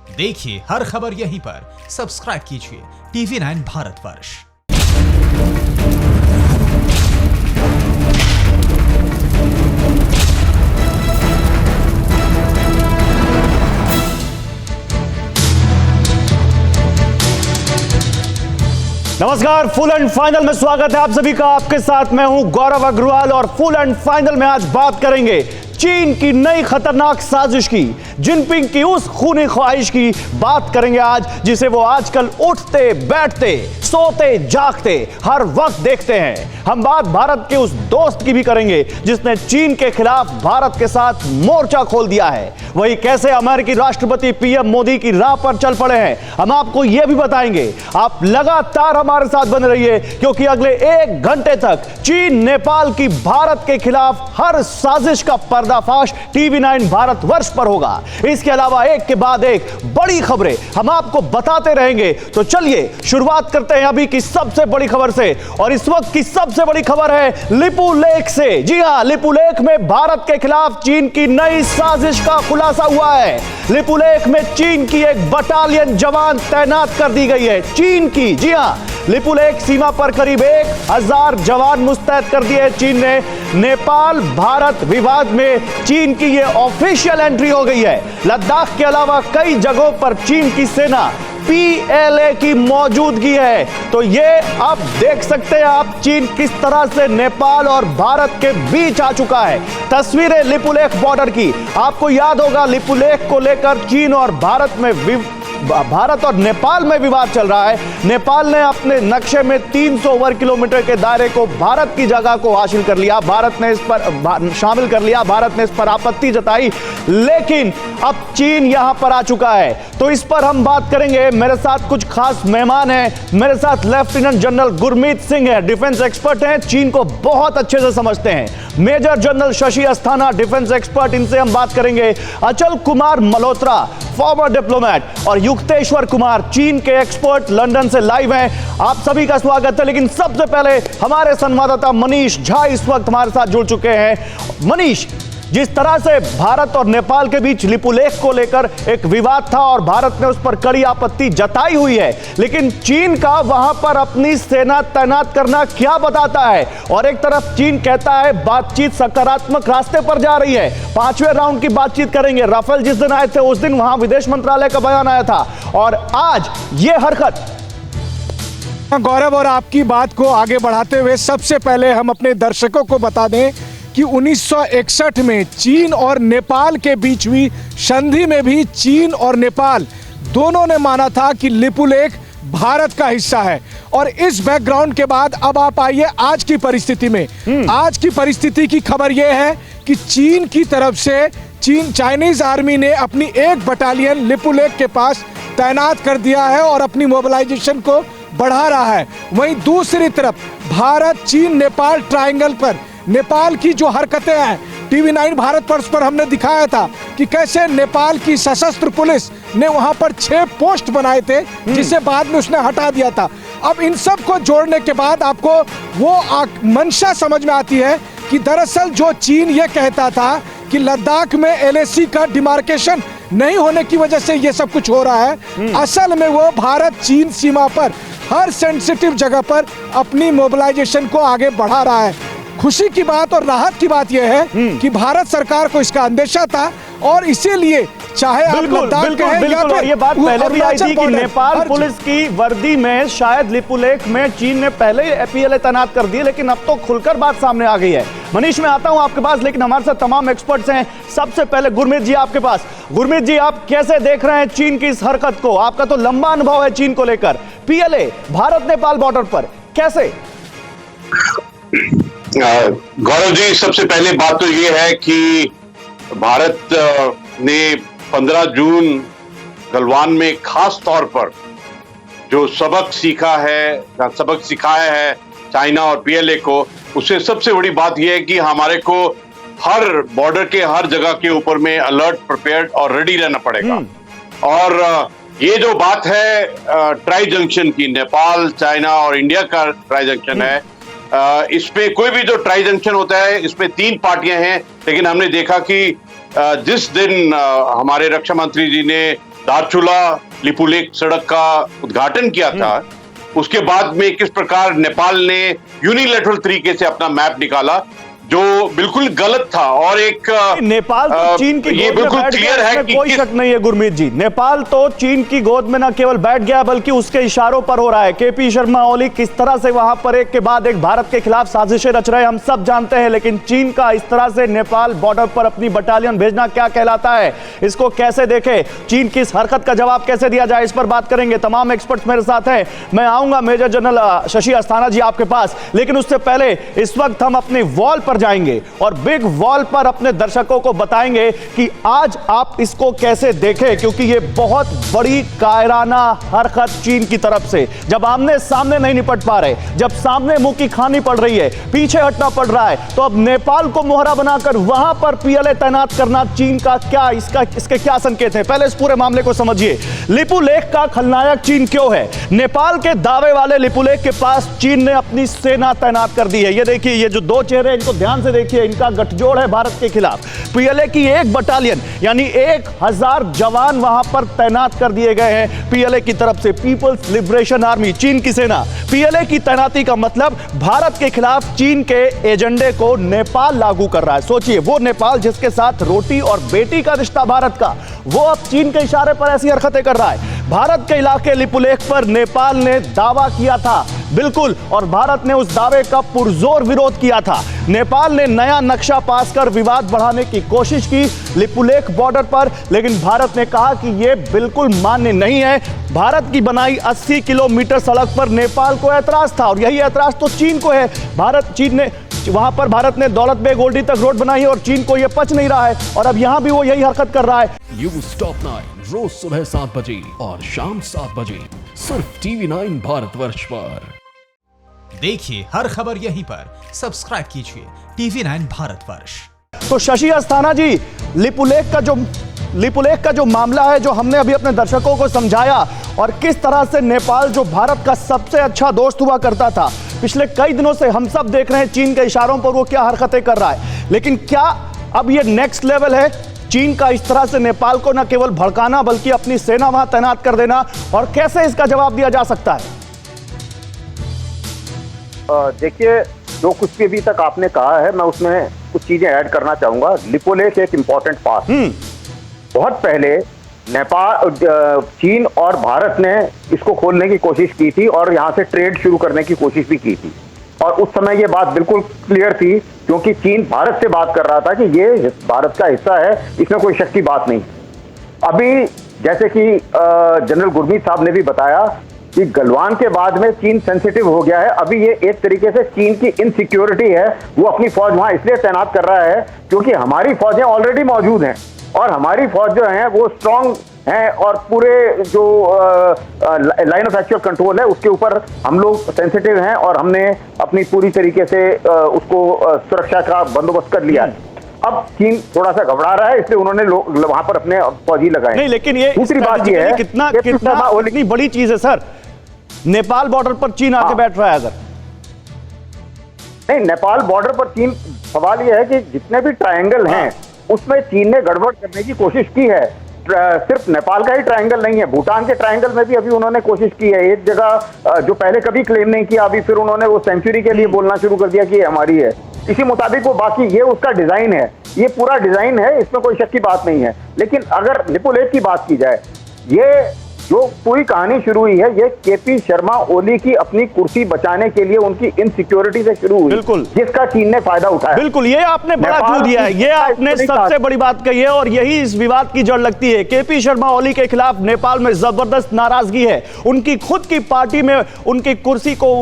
देखिए हर खबर यहीं पर। सब्सक्राइब कीजिए TV9 भारतवर्ष। नमस्कार, फुल एंड फाइनल में स्वागत है आप सभी का। आपके साथ मैं हूं गौरव अग्रवाल और फुल एंड फाइनल में आज बात करेंगे चीन की नई खतरनाक साजिश की, जिनपिंग की उस खूनी ख्वाहिश की बात करेंगे आज, जिसे वो आजकल उठते बैठते सोते जागते हर वक्त देखते हैं। हम बात भारत के उस दोस्त की भी करेंगे जिसने चीन के खिलाफ भारत के साथ मोर्चा खोल दिया है। वही कैसे अमेरिकी राष्ट्रपति पीएम मोदी की राह पर चल पड़े हैं, हम आपको यह भी बताएंगे। आप लगातार हमारे साथ बने रहिए क्योंकि अगले 1 घंटे तक चीन नेपाल की भारत के खिलाफ हर साजिश का पर्दाफाश TV9 भारतवर्ष पर होगा। इसके अलावा एक के बाद एक बड़ी खबरें हम आपको बताते रहेंगे। तो चलिए शुरुआत करते हैं अभी की सबसे बड़ी खबर से, और इस वक्त की सबसे बड़ी खबर है लिपू लेक से। जी हां, लिपू लेक में भारत के खिलाफ चीन की नई साजिश का खुलासा हुआ है। लिपू लेक में चीन की एक बटालियन जवान तैनात कर दी गई है। चीन की, जी हां, लिपू लेक सीमा पर करीब 1000 जवान मुस्तैद कर दिए चीन ने। नेपाल भारत विवाद में चीन की यह ऑफिशियल एंट्री हो गई है। लद्दाख के अलावा कई जगहों पर चीन की सेना PLA की मौजूदगी है। तो ये आप देख सकते हैं आप, चीन किस तरह से नेपाल और भारत के बीच आ चुका है। तस्वीरें लिपू लेक बॉर्डर की, आपको याद होगा लिपू लेक को लेकर चीन और भारत और नेपाल में विवाद चल रहा है। नेपाल ने अपने नक्शे में 300 वर्ग किलोमीटर के दायरे को भारत की जगह को हासिल कर लिया, भारत ने इस पर शामिल कर लिया, भारत ने इस पर आपत्ति जताई, लेकिन अब चीन यहां पर आ चुका है। तो इस पर हम बात करेंगे। मेरे साथ कुछ खास मेहमान हैं। मेरे साथ लेफ्टिनेंट जनरल गुरमीत सिंह है, डिफेंस एक्सपर्ट हैं, चीन को बहुत अच्छे से समझते हैं। Major general Shashi Asthana, defence expert, इनसे हम बात करेंगे। अचल कुमार मल्होत्रा, फॉर्मर डिप्लोमेट, और युक्तेश्वर कुमार, चीन के एक्सपर्ट, लंदन से लाइव हैं। आप सभी का स्वागत है। लेकिन सबसे पहले हमारे संवाददाता मनीष झा इस वक्त हमारे साथ जुड़ चुके हैं। मनीष, जिस तरह से भारत और नेपाल के बीच लिपू लेक को लेकर एक विवाद था और भारत ने उस पर कड़ी आपत्ति जताई हुई है, लेकिन चीन का वहां पर अपनी सेना तैनात करना क्या बताता है? और एक तरफ चीन कहता है बातचीत सकारात्मक रास्ते पर जा रही है, 5वें राउंड की बातचीत करेंगे। राफेल जिस दिन आए थे उस दिन वहां विदेश मंत्रालय का बयान आया था, और आज ये हरकत। गौरव, और आपकी बात को आगे बढ़ाते हुए सबसे पहले हम अपने दर्शकों को बता दें कि 1961 में चीन और नेपाल के बीच हुई संधि में भी चीन और नेपाल दोनों ने माना था कि लिपू लेक भारत का हिस्सा है। और इस बैकग्राउंड के बाद अब आप आइए आज की परिस्थिति में। आज की परिस्थिति की खबर यह है कि चीन की तरफ से चाइनीज आर्मी ने अपनी एक बटालियन लिपू लेक के पास तैनात कर दिया है और अपनी मोबिलाइजेशन को बढ़ा रहा है। वहीं दूसरी तरफ भारत चीन नेपाल ट्रायंगल पर नेपाल की जो हरकतें हैं, TV9 भारतवर्ष पर हमने दिखाया था कि कैसे नेपाल की सशस्त्र पुलिस ने वहां पर 6 पोस्ट बनाए थे, जिसे बाद में उसने हटा दिया था। अब इन सब को जोड़ने के बाद आपको वो मंशा समझ में आती है कि दरअसल जो चीन ये कहता था कि लद्दाख में LAC का डिमार्केशन नहीं होने की वजह से ये सब कुछ हो रहा है, असल में वो भारत चीन सीमा पर हर सेंसिटिव जगह पर अपनी मोबिलाइजेशन को आगे बढ़ा रहा है। खुशी की बात और राहत की बात यह है कि भारत सरकार को इसका अंदेशा था, और इसीलिए चाहे आप लद्दाख बिल्कुल, और ये बात पहले भी आई थी कि नेपाल पुलिस की वर्दी में शायद लिपू लेक में चीन ने पहले ही PLA तैनात कर दी, लेकिन अब तो खुलकर बात सामने आ गई है। मनीष, मैं आता हूं आपके पास, लेकिन हमारे साथ तमाम एक्सपर्ट्स हैं। सबसे पहले गुरमीत जी आपके पास। गुरमीत जी, आप कैसे देख रहे हैं चीन की इस हरकत को? आपका तो लंबा अनुभव है चीन को लेकर, PLA भारत नेपाल बॉर्डर पर, कैसे? गौरव जी, सबसे पहले बात तो ये है कि भारत ने 15 जून गलवान में खास तौर पर जो सबक सिखाया है चाइना और PLA को, उससे सबसे बड़ी बात यह है कि हमारे को हर बॉर्डर के हर जगह के ऊपर में अलर्ट, प्रिपेयर्ड और रेडी रहना पड़ेगा। और ये जो बात है ट्राई जंक्शन की, नेपाल, चाइना और इंडिया का ट्राई जंक्शन है, इसमें कोई भी जो ट्राई जंक्शन होता है इसमें 3 पार्टियां हैं, लेकिन हमने देखा कि जिस दिन हमारे रक्षा मंत्री जी ने दारचूला लिपुलेख सड़क का उद्घाटन किया था, उसके बाद में किस प्रकार नेपाल ने यूनिलैटरल तरीके से अपना मैप निकाला जो बिल्कुल गलत था। और एक नेपाल तो चीन की ये गोद में बिल्कुल बैठ क्लियर गया, है इसमें कि कोई शक नहीं है गुरमीत जी। नेपाल तो चीन की गोद में न केवल बैठ गया बल्कि उसके इशारों पर हो रहा है। केपी शर्मा ओली किस तरह से वहां पर एक के बाद एक भारत के खिलाफ साजिशें रच रहे हैं हम सब जानते हैं, लेकिन चीन का इस तरह से नेपाल बॉर्डर पर अपनी बटालियन भेजना क्या कहलाता है, इसको कैसे देखे, चीन की इस हरकत का जवाब कैसे दिया जाए, इस पर बात करेंगे। तमाम एक्सपर्ट्स मेरे साथ हैं। मैं आऊंगा मेजर जनरल शशि अस्थाना जी आपके पास, लेकिन उससे पहले इस वक्त हम अपने वॉल पर जाएंगे और बिग वॉल पर अपने दर्शकों को बताएंगे कि आज आप इसको कैसे देखें, क्योंकि ये बहुत बड़ी कायराना हरकत चीन की तरफ से। जब आमने सामने नहीं निपट पा रहे, जब सामने मुंह की खानी पड़ रही है, पीछे हटना पड़ रहा है, तो अब नेपाल को मोहरा बनाकर वहां पर पीएलए तैनात करना चीन का क्या इसके क्या संकेत हैं? पहले इस पूरे मामले को समझिए। लिपुलेख का खलनायक चीन क्यों है? नेपाल के दावे वाले लिपुलेख के पास चीन ने अपनी सेना तैनात कर दी है। ये देखिए, ये जो दो चेहरे इनको ध्यान से देखिए, इनका गठजोड़ है भारत के खिलाफ। पीएलए की एक बटालियन यानी 1000 जवान वहां पर तैनात कर दिए गए हैं पीएलए की तरफ से, पीपल्स लिबरेशन आर्मी, चीन की सेना। पीएलए की तैनाती का मतलब भारत के खिलाफ चीन के एजेंडे को नेपाल लागू कर रहा है। सोचिए, वो नेपाल जिसके साथ रोटी और बेटी का रिश्ता भारत का, वो अब चीन के इशारे पर ऐसी हरकतें कर रहा है। भारत के इलाके लिपुलेख पर नेपाल ने दावा किया था, बिल्कुल, और भारत ने उस दावे का पुरजोर विरोध किया था। नेपाल ने नया नक्शा पास कर विवाद बढ़ाने की कोशिश की लिपुलेख बॉर्डर पर, लेकिन भारत ने कहा कि यह बिल्कुल मान्य नहीं है। भारत की बनाई 80 किलोमीटर सड़क पर नेपाल को ऐतराज था, और यही ऐतराज तो चीन को है। भारत ने दौलत बेग ओल्डी तक रोड बनाई है और चीन को यह पच नहीं रहा है, और अब यहां भी वो यही हरकत कर रहा है। न्यूज़ टॉप 9 रोज सुबह 7 बजे और शाम 7 बजे सिर्फ TV9 भारतवर्ष पर। देखिए हर खबर यहीं पर, सब्सक्राइब कीजिए TV9 भारतवर्ष। तो शशि अस्थाना जी, लिपुलेख का जो मामला है, जो हमने अभी अपने दर्शकों को समझाया, और किस तरह से नेपाल जो भारत का सबसे अच्छा दोस्त हुआ करता था, पिछले कई दिनों से हम सब देख रहे हैं चीन के इशारों पर वो क्या हरकतें कर रहा है। लेकिन क्या अब ये नेक्स्ट लेवल है चीन का, इस तरह से नेपाल को न केवल भड़काना बल्कि अपनी सेना वहां तैनात कर देना, और कैसे इसका जवाब दिया जा सकता है? देखिए, जो कुछ भी अभी तक आपने कहा है, मैं उसमें कुछ चीजें ऐड करना चाहूंगा। लिपुलेख एक इंपॉर्टेंट पार्ट। बहुत पहले नेपाल, चीन और भारत ने इसको खोलने की कोशिश की थी और यहाँ से ट्रेड शुरू करने की कोशिश भी की थी, और उस समय ये बात बिल्कुल क्लियर थी, क्योंकि चीन भारत से बात कर रहा था कि ये भारत का हिस्सा है, इसमें कोई शक की बात नहीं। अभी जैसे कि जनरल गुरमीत साहब ने भी बताया कि गलवान के बाद में चीन सेंसिटिव हो गया है। अभी ये एक तरीके से चीन की इनसिक्योरिटी है, वो अपनी फौज वहां इसलिए तैनात कर रहा है क्योंकि हमारी फौजें ऑलरेडी मौजूद हैं, और हमारी फौज जो है वो स्ट्रांग है, और पूरे जो लाइन ऑफ एक्चुअल कंट्रोल है उसके ऊपर हम लोग सेंसिटिव हैं, और हमने अपनी पूरी तरीके से उसको सुरक्षा का बंदोबस्त कर लिया है। अब चीन थोड़ा सा घबरा रहा है, इसलिए उन्होंने वहां पर अपने फौजी लगाए। नहीं, लेकिन ये दूसरी बात ये है कितनी बड़ी चीज है सर, नेपाल बॉर्डर पर चीन आके बैठ रहा है। अगर नहीं, नेपाल बॉर्डर पर चीन, सवाल यह है कि जितने भी ट्रायंगल हैं उसमें चीन ने गड़बड़ करने की कोशिश की है। सिर्फ नेपाल का ही ट्रायंगल नहीं है, भूटान के ट्रायंगल में भी अभी उन्होंने कोशिश की है। एक जगह जो पहले कभी क्लेम नहीं किया, अभी फिर उन्होंने वो सेंचुरी के लिए बोलना शुरू कर दिया कि ये हमारी है। इसी मुताबिक वो बाकी, ये उसका डिजाइन है, ये पूरा डिजाइन है, इसमें कोई शक की बात नहीं है। लेकिन अगर लिपुलेख की बात की जाए, ये जो पूरी कहानी शुरू हुई है, ये केपी शर्मा ओली की अपनी कुर्सी बचाने के लिए उनकी इनसिक्योरिटी से शुरू हुई, बिल्कुल, जिसका चीन ने फायदा उठाया। बिल्कुल, ये आपने बड़ा क्लू दिया है, ये आपने सबसे बड़ी बात कही है, और यही इस विवाद की जड़ लगती है। केपी शर्मा ओली के खिलाफ नेपाल में जबरदस्त नाराजगी है। उनकी खुद की पार्टी में उनकी कुर्सी को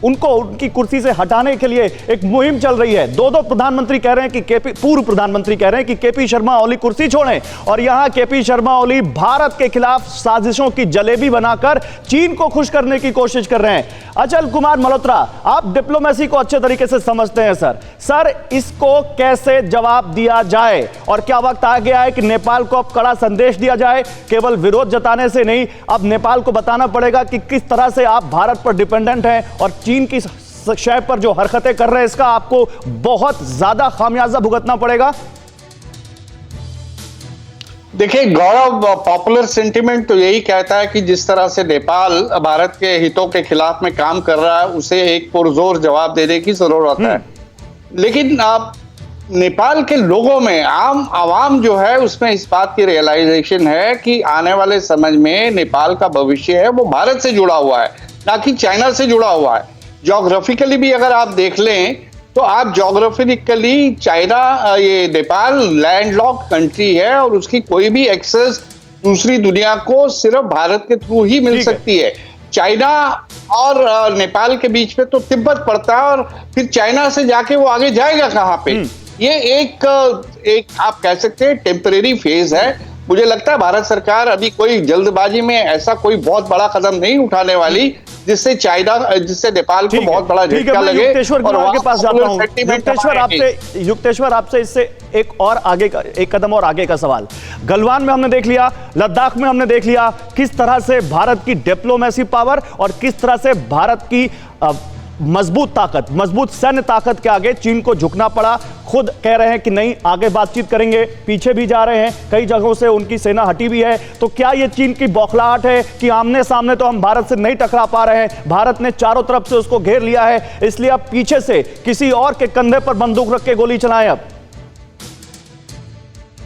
उनकी कुर्सी से हटाने के लिए एक मुहिम चल रही है। दो प्रधानमंत्री कह रहे हैं कि पूर्व प्रधानमंत्री कह रहे हैं कि केपी शर्मा ओली कुर्सी छोड़ें, और यहां केपी शर्मा ओली भारत के खिलाफ साजिशों की जलेबी बनाकर चीन को खुश करने की कोशिश कर रहे हैं। अचल कुमार मल्होत्रा, आप डिप्लोमेसी को अच्छे तरीके से समझते हैं सर, इसको कैसे जवाब दिया जाए, और क्या वक्त आ गया है कि नेपाल को अब कड़ा संदेश दिया जाए? केवल विरोध जताने से नहीं, अब नेपाल को बताना पड़ेगा कि किस तरह से आप भारत पर डिपेंडेंट हैं, और चीन की शय पर जो हरकतें कर रहे हैं इसका आपको बहुत ज्यादा खामियाजा भुगतना पड़ेगा। देखिए गौरव, पॉपुलर सेंटिमेंट तो यही कहता है कि जिस तरह से नेपाल भारत के हितों के खिलाफ में काम कर रहा है उसे एक पुरजोर जवाब देने की जरूरत है। लेकिन आप नेपाल के लोगों में, आम आवाम जो है उसमें इस बात की रियलाइजेशन है कि आने वाले समय में नेपाल का भविष्य है वो भारत से जुड़ा हुआ है, ना कि चाइना से जुड़ा हुआ है। ज्योग्राफिकली भी अगर आप देख लें तो आप ज्योग्राफिकली चाइना, ये नेपाल लैंडलॉक्ड कंट्री है और उसकी कोई भी एक्सेस दूसरी दुनिया को सिर्फ भारत के थ्रू ही मिल सकती है। चाइना और नेपाल के बीच में तो तिब्बत पड़ता है और फिर चाइना से जाके वो आगे जाएगा कहाँ पे? ये एक आप कह सकते हैं टेम्परेरी फेज है। मुझे लगता है भारत सरकार अभी कोई जल्दबाजी में ऐसा कोई बहुत बड़ा कदम नहीं उठाने वाली जिससे नेपाल को बहुत बड़ा झटका लगे। युक्तेश्वर कुमार के पास जाता हूं। युक्तेश्वर आपसे इससे एक कदम और आगे का सवाल। गलवान में हमने देख लिया, लद्दाख में हमने देख लिया किस तरह से भारत की डिप्लोमेसी पावर और किस तरह से भारत की मजबूत ताकत, मजबूत सैन्य ताकत के आगे चीन को झुकना पड़ा। खुद कह रहे हैं कि नहीं, आगे बातचीत करेंगे, पीछे भी जा रहे हैं, कई जगहों से उनकी सेना हटी भी है। तो क्या ये चीन की बौखलाहट है कि आमने सामने तो हम भारत से नहीं टकरा पा रहे हैं, भारत ने चारों तरफ से उसको घेर लिया है, इसलिए अब पीछे से किसी और के कंधे पर बंदूक रख के गोली चलाएं? अब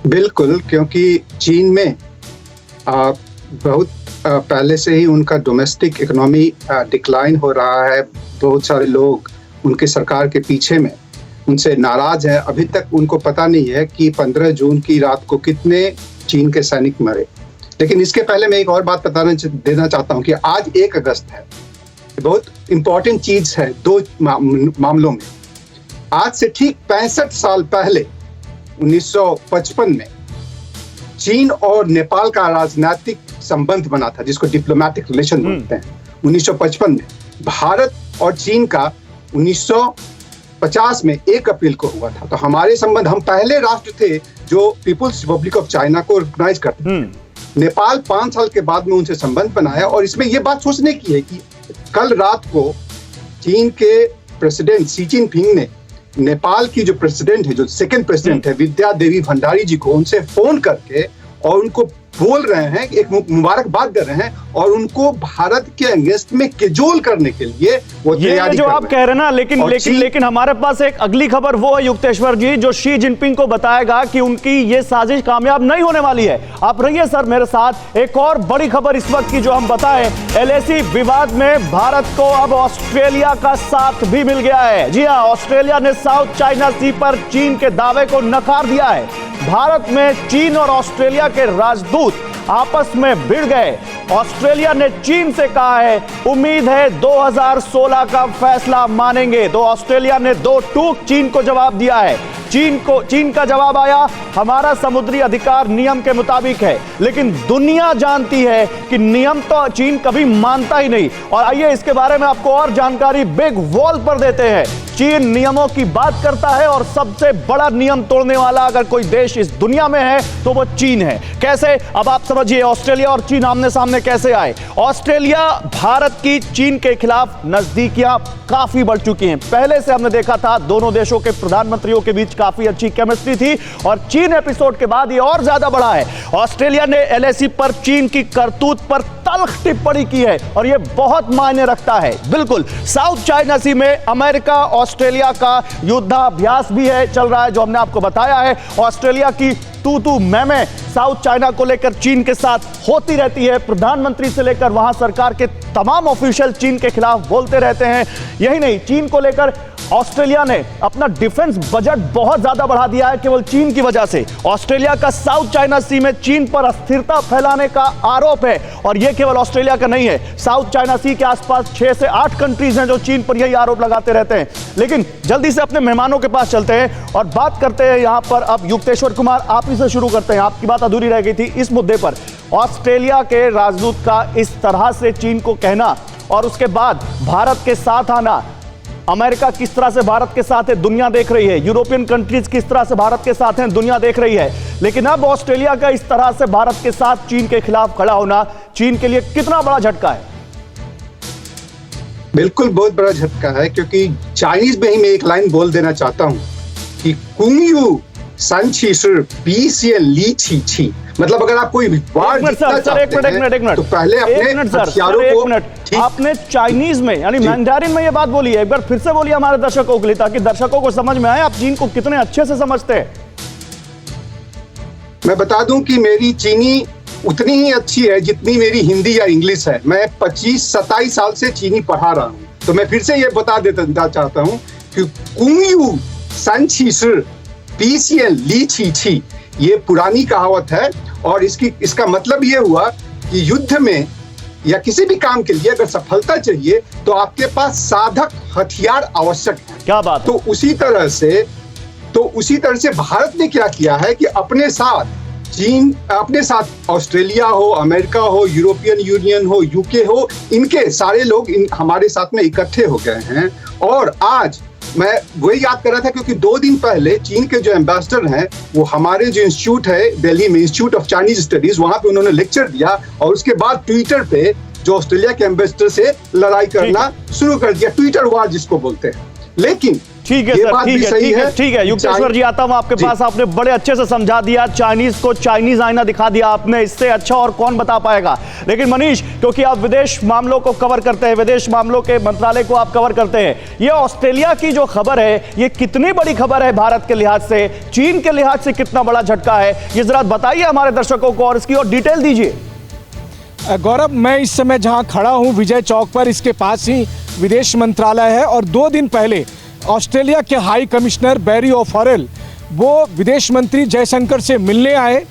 बिल्कुल, क्योंकि चीन में बहुत पहले से ही उनका डोमेस्टिक इकोनॉमी डिक्लाइन हो रहा है। बहुत सारे लोग उनके सरकार के पीछे में उनसे नाराज हैं। अभी तक उनको पता नहीं है कि 15 जून की रात को कितने चीन के सैनिक मरे। लेकिन इसके पहले मैं एक और बात देना चाहता हूं कि आज 1 अगस्त है। बहुत इंपॉर्टेंट चीज है दो मामलों में। आज से ठीक 65 साल पहले 1955 में चीन और नेपाल का राजनीतिक संबंध बना था, जिसको डिप्लोमेटिक रिलेशन बोलते हैं। 1955 में भारत और चीन का 1950 में 1 अप्रैल को हुआ था। तो हमारे संबंध, हम पहले राष्ट्र थे जो पीपुल्स रिपब्लिक ऑफ चाइना को रिकॉग्नाइज करते थे। नेपाल 5 साल के बाद में उनसे संबंध बनाया। और इसमें यह बात सोचने की है कि कल रात को चीन के प्रेसिडेंट शी जिनपिंग ने नेपाल की जो प्रेसिडेंट है, जो सेकंड प्रेसिडेंट है, विद्या देवी भंडारी जी को उनसे फोन करके और उनको बोल रहे हैं, एक मुबारकबाद दे रहे हैं और उनको भारत के अगेंस्ट में केजोल करने के लिए वो तैयारी जो आप कह रहे हैं ना। लेकिन हमारे पास एक अगली खबर वो है युक्तेश्वर जी, जो शी जिनपिंग को बताएगा कि उनकी ये साजिश कामयाब नहीं होने वाली है। आप रहिए सर मेरे साथ। एक और बड़ी खबर इस वक्त की जो हम बताएं, LAC विवाद में भारत को अब ऑस्ट्रेलिया का साथ भी मिल गया है। जी हाँ, ऑस्ट्रेलिया ने साउथ चाइना सी पर चीन के दावे को नकार दिया है। भारत में चीन और ऑस्ट्रेलिया के राजदूत आपस में भिड़ गए। ऑस्ट्रेलिया ने चीन से कहा है उम्मीद है 2016 का फैसला मानेंगे। तो ऑस्ट्रेलिया ने 2 टूक चीन को जवाब दिया है। चीन का जवाब आया, हमारा समुद्री अधिकार नियम के मुताबिक है। लेकिन दुनिया जानती है कि नियम तो चीन कभी मानता ही नहीं। और आइए इसके बारे में आपको और जानकारी बिग वॉल पर देते हैं। चीन नियमों की बात करता है और सबसे बड़ा नियम तोड़ने वाला अगर कोई देश इस दुनिया में है तो वो चीन है। कैसे? अब आप समझिए ऑस्ट्रेलिया और चीन आमने सामने कैसे आए। ऑस्ट्रेलिया, भारत की चीन के खिलाफ नजदीकियां काफी बढ़ चुकी हैं। पहले से हमने देखा था दोनों देशों के प्रधानमंत्रियों के बीच काफी अच्छी केमिस्ट्री थी और चीन एपिसोड के बाद ये और ज्यादा बढ़ा है। ऑस्ट्रेलिया ने LAC पर चीन की करतूत पर तल्ख टिप्पणी की है और यह बहुत मायने रखता है। बिल्कुल, साउथ चाइना सी में अमेरिका ऑस्ट्रेलिया का युद्धाभ्यास भी है, चल रहा है, जो हमने आपको बताया है। ऑस्ट्रेलिया की तू मैं साउथ चाइना को लेकर चीन के साथ होती रहती है। प्रधानमंत्री से लेकर वहां सरकार के तमाम ऑफिशियल चीन के खिलाफ बोलते रहते हैं। यही नहीं, चीन को लेकर ऑस्ट्रेलिया ने अपना डिफेंस बजट बहुत ज्यादा बढ़ा दिया है केवल चीन की वजह से। ऑस्ट्रेलिया का साउथ चाइना सी में चीन पर अस्थिरता फैलाने का आरोप है और यह केवल ऑस्ट्रेलिया का नहीं है। साउथ चाइना सी के आसपास 6 से 8 कंट्रीज हैं जो चीन पर यही आरोप लगाते रहते हैं। लेकिन जल्दी से अपने मेहमानों के पास चलते हैं और बात करते हैं यहां पर। अब युक्तेश्वर कुमार, आप ही से शुरू करते हैं। आपकी बात अधूरी रह गई थी इस मुद्दे पर। ऑस्ट्रेलिया के राजदूत का इस तरह से चीन को कहना और उसके बाद भारत के साथ आना, अमेरिका किस तरह से भारत के साथ है दुनिया देख रही है, यूरोपियन कंट्रीज किस तरह से भारत के साथ हैं दुनिया देख रही है। लेकिन अब ऑस्ट्रेलिया का इस तरह से भारत के साथ चीन के खिलाफ खड़ा होना चीन के लिए कितना बड़ा झटका है? बिल्कुल बहुत बड़ा झटका है, क्योंकि चाइनीज में ही मैं एक लाइन बोल देना चाहता हूं कि कुंग यू सांची सर बीसियन ली छी छी, मतलब अगर आप कोई वार जीतना चाहते हैं तो पहले अपने हथियारों को। आपने चाइनीज में यानी मैंडारिन में ये बात बोली है, एक बार फिर से बोलिए हमारे दर्शकों के लिए, ताकि दर्शकों को समझ में आए आप चीन को कितने अच्छे से समझते हैं। मैं बता दूं कि मेरी चीनी उतनी ही अच्छी है जितनी मेरी हिंदी या इंग्लिश है। मैं 25-27 साल से चीनी पढ़ा रहा हूं, तो मैं फिर से ये बता देना चाहता हूं कि कुंगयू सांची सर बीसियन ली छी छी, ये पुरानी कहावत है और इसका मतलब ये हुआ कि युद्ध में या किसी भी काम के लिए अगर सफलता चाहिए तो आपके पास साधक हथियार आवश्यक है। क्या बात। तो उसी तरह से भारत ने क्या किया है कि अपने साथ ऑस्ट्रेलिया हो, अमेरिका हो, यूरोपियन यूनियन हो, यूके हो, इनके सारे लोग हमारे साथ में इकट्ठे हो गए हैं। और आज मैं वही याद कर रहा था क्योंकि 2 दिन पहले चीन के जो एम्बेसडर हैं वो हमारे जो इंस्टीट्यूट है दिल्ली में, इंस्टीट्यूट ऑफ चाइनीज स्टडीज, वहां पे उन्होंने लेक्चर दिया और उसके बाद ट्विटर पे जो ऑस्ट्रेलिया के एम्बेसडर से लड़ाई करना शुरू कर दिया, ट्विटर वार जिसको बोलते हैं। लेकिन ठीक है सर, ठीक है युक्तेश्वर जी, आता हूं आपके पास। आपने बड़े अच्छे से समझा दिया, चाइनीज को चाइनीज आईना दिखा दिया आपने, इससे अच्छा और कौन बता पाएगा। लेकिन मनीष, क्योंकि आप विदेश मामलों को कवर करते हैं, विदेश मामलों के मंत्रालय को आप कवर करते हैं, ये ऑस्ट्रेलिया की जो खबर है ये कितनी बड़ी खबर है भारत के लिहाज से, चीन के लिहाज से कितना बड़ा झटका है, ये जरा बताइए हमारे दर्शकों को और इसकी और डिटेल दीजिए। गौरव, मैं इस समय जहां खड़ा हूं विजय चौक पर, इसके पास ही विदेश मंत्रालय है और 2 दिन पहले ऑस्ट्रेलिया के हाई कमिश्नर बैरी ओफरेल वो विदेश मंत्री जयशंकर से मिलने आए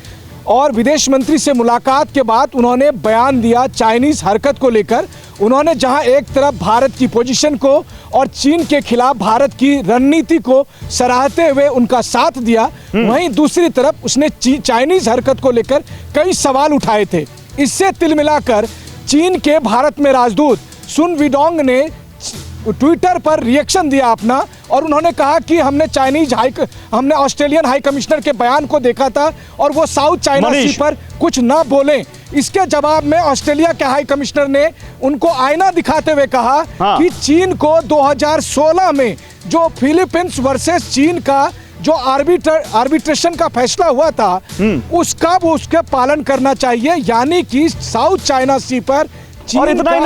और विदेश मंत्री से मुलाकात के बाद उन्होंने बयान दिया चाइनीज़ हरकत को लेकर। उन्होंने जहां एक तरफ भारत की पोजीशन को और चीन के खिलाफ भारत की रणनीति को सराहते हुए उनका साथ दिया, वहीं दूसरी तरफ उसने चाइनीज़ हरकत को लेकर कई सवाल उठाए थे। इससे तिलमिलाकर चीन के भारत में राजदूत सुन विडोंग ने ट्विटर पर रिएक्शन दिया अपना और उन्होंने कहा कि हमने ऑस्ट्रेलियन हाई कमिश्नर के बयान को देखा था और वो साउथ चाइना सी पर कुछ ना बोले। इसके जवाब में ऑस्ट्रेलिया के हाई कमिश्नर ने उनको आईना दिखाते हुए कहा कि चीन को 2016 में जो फिलीपींस वर्सेस चीन का जो आर्बिट्रेशन का फैसला हुआ था उसका पालन करना चाहिए, यानी कि साउथ चाइना सी पर। और इतना ही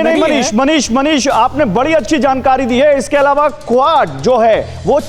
नहीं मनीष, आपने बड़ी अच्छी जानकारी दी है। इसके अलावा क्वाड जो है वो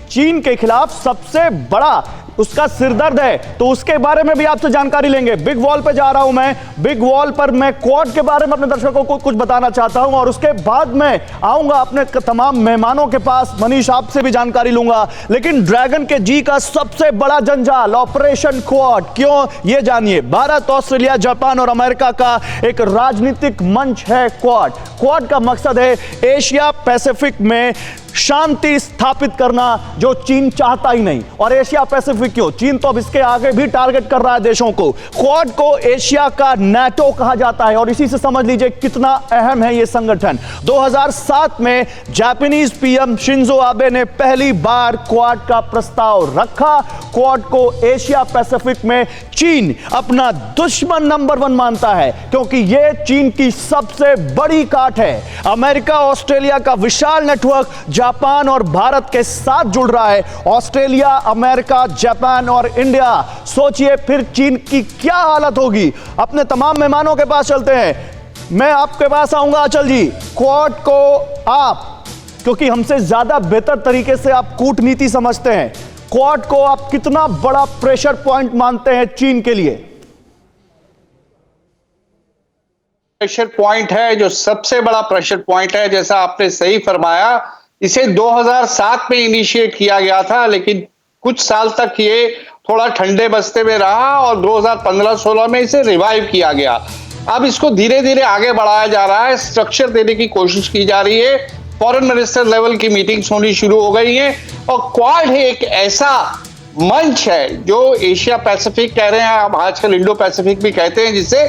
चीन के खिलाफ सबसे बड़ा उसका सिरदर्द है, तो उसके बारे में भी आपसे जानकारी लेंगे। बिग वॉल पे जा रहा हूं मैं, बिग वॉल पर मैं क्वाड के बारे में अपने दर्शकों को कुछ बताना चाहता हूं और उसके बाद मैं आऊंगा अपने तमाम मेहमानों के पास। मनीष, आपसे भी जानकारी लूंगा। लेकिन ड्रैगन के जी का सबसे बड़ा जंजाल ऑपरेशन क्वाड, क्यों ये जानिए। भारत, ऑस्ट्रेलिया, जापान और अमेरिका का एक राजनीतिक मंच है क्वाड। क्वाड का मकसद है एशिया पैसिफिक में शांति स्थापित करना, जो चीन चाहता ही नहीं। और एशिया पैसिफिक क्यों, चीन तो अब इसके आगे भी टारगेट कर रहा है देशों को। क्वाड को एशिया का नाटो कहा जाता है और इसी से समझ लीजिए कितना अहम है ये संगठन। 2007 में जापानीज पीएम शिंजो आबे ने पहली बार क्वाड का प्रस्ताव रखा। क्वाड को एशिया पैसिफिक में चीन अपना दुश्मन नंबर 1 मानता है, क्योंकि यह चीन की सबसे बड़ी काट है। अमेरिका, ऑस्ट्रेलिया का विशाल नेटवर्क जापान और भारत के साथ जुड़ रहा है। ऑस्ट्रेलिया, अमेरिका, जापान और इंडिया, सोचिए फिर चीन की क्या हालत होगी। अपने तमाम मेहमानों के पास चलते हैं। मैं आपके पास आऊंगा अचल जी। क्वाड को आप, क्योंकि हमसे ज्यादा बेहतर तरीके से आप कूटनीति समझते हैं, क्वाड को आप कितना बड़ा प्रेशर पॉइंट मानते हैं चीन के लिए? प्रेशर पॉइंट है, जो सबसे बड़ा प्रेशर पॉइंट है। जैसा आपने सही फरमाया, इसे 2007 में इनिशिएट किया गया था, लेकिन कुछ साल तक ये थोड़ा ठंडे बस्ते में रहा और 2015-16 में इसे रिवाइव किया गया। अब इसको धीरे धीरे आगे बढ़ाया जा रहा है, स्ट्रक्चर देने की कोशिश की जा रही है, फॉरेन मिनिस्टर लेवल की मीटिंग्स होनी शुरू हो गई हैं और क्वाड एक ऐसा मंच है जो एशिया पैसिफिक कह रहे हैं, अब आजकल इंडो पैसिफिक भी कहते हैं, जिससे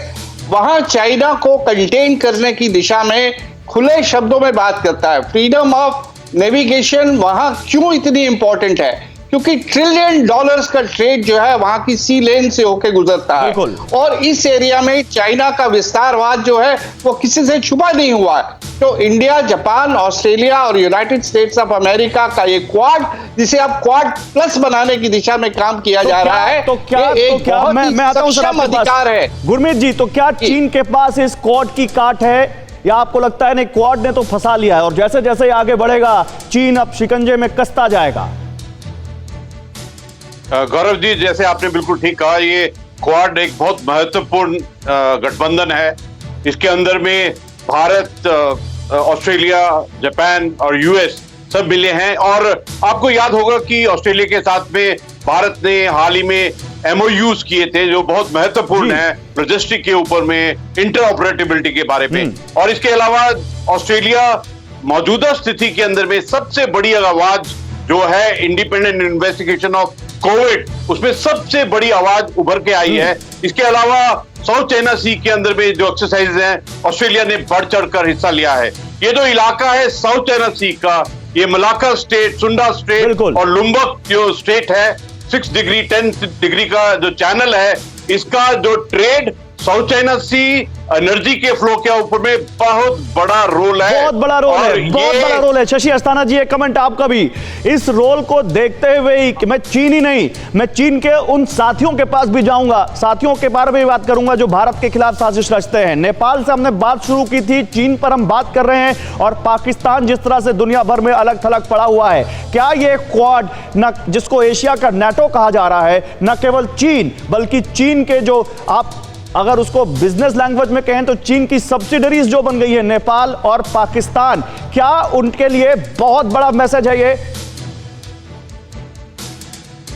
वहां चाइना को कंटेन करने की दिशा में खुले शब्दों में बात करता है। फ्रीडम ऑफ नेविगेशन वहां क्यों इतनी इंपॉर्टेंट है? क्योंकि ट्रिलियन डॉलर्स का ट्रेड जो है वहां की सी लेन से होके गुजरता है और इस एरिया में चाइना का विस्तारवाद जो है वो किसी से छुपा नहीं हुआ है। तो इंडिया, जापान, ऑस्ट्रेलिया और यूनाइटेड स्टेट्स ऑफ अमेरिका का ये क्वाड, जिसे अब क्वाड प्लस बनाने की दिशा में काम किया जा रहा है, मैं आता हूं सर अधिकार है। गुरमीत जी, तो क्या चीन के पास इस क्वाड की काट है, या आपको लगता है नहीं क्वाड ने तो फंसा लिया है और जैसे जैसे आगे बढ़ेगा चीन अब शिकंजे में कसता जाएगा? गौरव जी, जैसे आपने बिल्कुल ठीक कहा, ये क्वाड एक बहुत महत्वपूर्ण गठबंधन है। इसके अंदर में भारत, ऑस्ट्रेलिया, जापान और यूएस सब मिले हैं। और आपको याद होगा कि ऑस्ट्रेलिया के साथ में भारत ने हाल ही में MOUs किए थे जो बहुत महत्वपूर्ण है लॉजिस्टिक के ऊपर में, इंटरऑपरेटिबिलिटी के बारे में। और इसके अलावा ऑस्ट्रेलिया मौजूदा स्थिति के अंदर में सबसे बड़ी आवाज जो है इंडिपेंडेंट इन्वेस्टिगेशन ऑफ कोविड, उसमें सबसे बड़ी आवाज उभर के आई है। इसके अलावा साउथ चाइना सी के अंदर में जो एक्सरसाइज हैं, ऑस्ट्रेलिया ने बढ़ चढ़कर हिस्सा लिया है। ये जो इलाका है साउथ चाइना सी का, ये मलाक्का स्टेट, सुंडा स्टेट और लुम्बक जो स्टेट है, 6 डिग्री 10 डिग्री का जो चैनल है, इसका जो ट्रेड साउथ चाइना सी एनर्जी के फ्लो के ऊपर में बहुत बड़ा रोल है। बहुत बड़ा रोल है, बहुत बड़ा रोल है। शशि अस्थाना जी, एक कमेंट आपका भी इस रोल को देखते हुए ही कि मैं चीन ही नहीं, मैं चीन के उन साथियों के पास भी जाऊंगा, साथियों के बारे में भी बात करूंगा जो भारत के खिलाफ साजिश रचते हैं। नेपाल से हमने बात शुरू की थी, चीन पर हम बात कर रहे हैं और पाकिस्तान जिस तरह से दुनिया भर में अलग थलग पड़ा हुआ है, क्या ये क्वाड, न जिसको एशिया का नाटो कहा जा रहा है, न केवल चीन बल्कि चीन के जो आप अगर उसको बिजनेस लैंग्वेज में कहें तो चीन की सब्सिडरीज जो बन गई है नेपाल और पाकिस्तान, क्या उनके लिए बहुत बड़ा मैसेज है ये?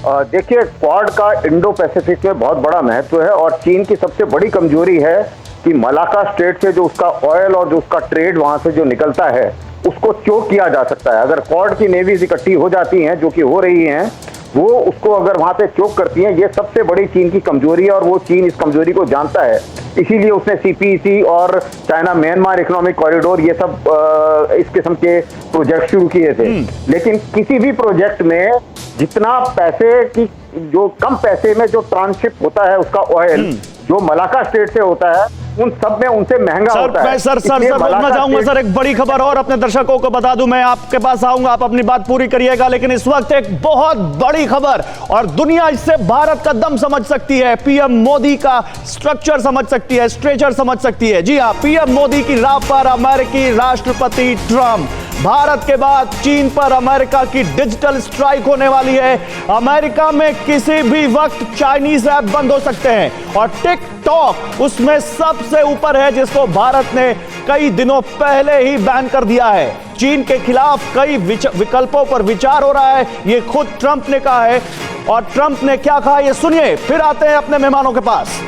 देखिए, क्वाड का इंडो पैसिफिक में बहुत बड़ा महत्व है और चीन की सबसे बड़ी कमजोरी है कि मलाक्का स्टेट से जो उसका ऑयल और जो उसका ट्रेड वहां से जो निकलता है उसको चोक किया जा सकता है। अगर क्वाड की नेवीज इकट्ठी हो जाती हैं, जो कि हो रही हैं, वो उसको अगर वहां पे चोक करती हैं, ये सबसे बड़ी चीन की कमजोरी है और वो चीन इस कमजोरी को जानता है। इसीलिए उसने CPEC और चाइना म्यांमार इकोनॉमिक कॉरिडोर ये सब इस किस्म के प्रोजेक्ट शुरू किए थे। लेकिन किसी भी प्रोजेक्ट में जितना पैसे की, जो कम पैसे में जो ट्रांसशिप होता है उसका ऑयल जो मलाक्का स्टेट से होता है, उन सब में उनसे महंगा होता है। सर बोलना चाहूंगा सर, एक बड़ी खबर और अपने दर्शकों को बता दूं, मैं आपके पास आऊंगा, आप अपनी बात पूरी करिएगा, लेकिन इस वक्त एक बहुत बड़ी खबर और दुनिया इससे भारत का दम समझ सकती है, PM मोदी का स्ट्रक्चर समझ सकती है, स्ट्रेचर समझ सकती है। जी हां, PM मोदी की राह पर अमेरिकी राष्ट्रपति ट्रंप, भारत के बाद चीन पर अमेरिका की डिजिटल स्ट्राइक होने वाली है। अमेरिका में किसी भी वक्त चाइनीज ऐप बंद हो सकते हैं और टिकटॉक उसमें सबसे ऊपर है, जिसको भारत ने कई दिनों पहले ही बैन कर दिया है। चीन के खिलाफ कई विकल्पों पर विचार हो रहा है, ये खुद ट्रंप ने कहा है। और ट्रंप ने क्या कहा ये सुनिए, फिर आते हैं अपने मेहमानों के पास।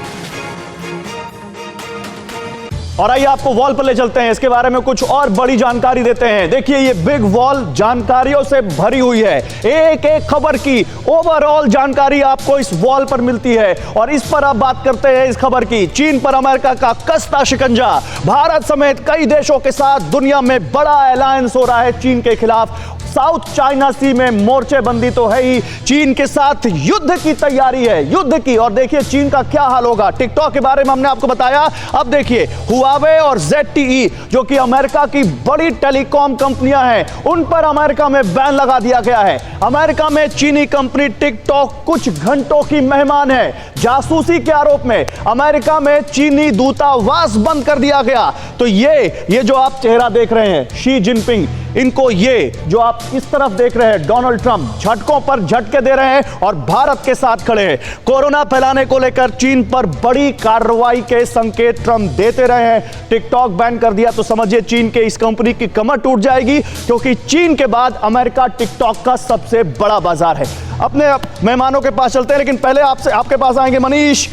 और आइए आपको वॉल पर ले चलते हैं, इसके बारे में कुछ और बड़ी जानकारी देते हैं। देखिए, ये बिग वॉल जानकारियों से भरी हुई है, एक एक खबर की ओवरऑल जानकारी आपको इस वॉल पर मिलती है। और इस पर आप बात करते हैं इस खबर की, चीन पर अमेरिका का कसता शिकंजा, भारत समेत कई देशों के साथ दुनिया में बड़ा अलायंस हो रहा है चीन के खिलाफ। साउथ चाइना सी में मोर्चेबंदी तो है ही, चीन के साथ युद्ध की तैयारी है, युद्ध की। और देखिए चीन का क्या हाल होगा। टिकटॉक के बारे में हमने आपको बताया, अब देखिए हुआवे और ZTE जो कि अमेरिका की बड़ी टेलीकॉम कंपनियां हैं, उन पर अमेरिका में बैन लगा दिया गया है। अमेरिका में चीनी कंपनी टिकटॉक कुछ घंटों की मेहमान है। जासूसी के आरोप में अमेरिका में चीनी दूतावास बंद कर दिया गया। तो ये जो आप चेहरा देख रहे हैं शी जिनपिंग, इनको ये जो आप इस तरफ देख रहे हैं डोनाल्ड ट्रंप, झटकों पर झटके दे रहे हैं और भारत के साथ खड़े हैं। कोरोना फैलाने को लेकर चीन पर बड़ी कार्रवाई के संकेत ट्रंप देते रहे हैं। टिकटॉक बैन कर दिया तो समझिए चीन के इस कंपनी की कमर टूट जाएगी, क्योंकि चीन के बाद अमेरिका टिकटॉक का सबसे बड़ा बाजार है। अपने मेहमानों के पास चलते हैं, लेकिन पहले आपके पास आएंगे मनीष।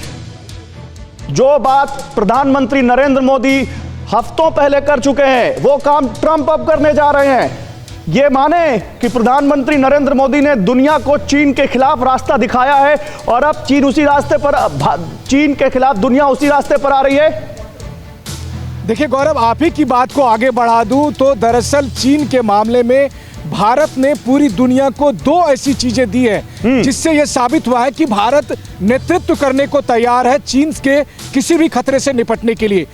जो बात प्रधानमंत्री नरेंद्र मोदी हफ्तों पहले कर चुके हैं, वो काम ट्रंप अब करने जा रहे हैं। ये माने कि प्रधानमंत्री नरेंद्र मोदी ने दुनिया को चीन के खिलाफ रास्ता दिखाया है और अब चीन उसी रास्ते पर, चीन के खिलाफ दुनिया उसी रास्ते पर आ रही है। देखिए गौरव, आप ही की बात को आगे बढ़ा दूं तो दरअसल चीन के मामले में भारत ने पूरी दुनिया को दो ऐसी चीजें दी है जिससे यह साबित हुआ है कि भारत नेतृत्व करने को तैयार है चीन के किसी भी खतरे से निपटने के लिए।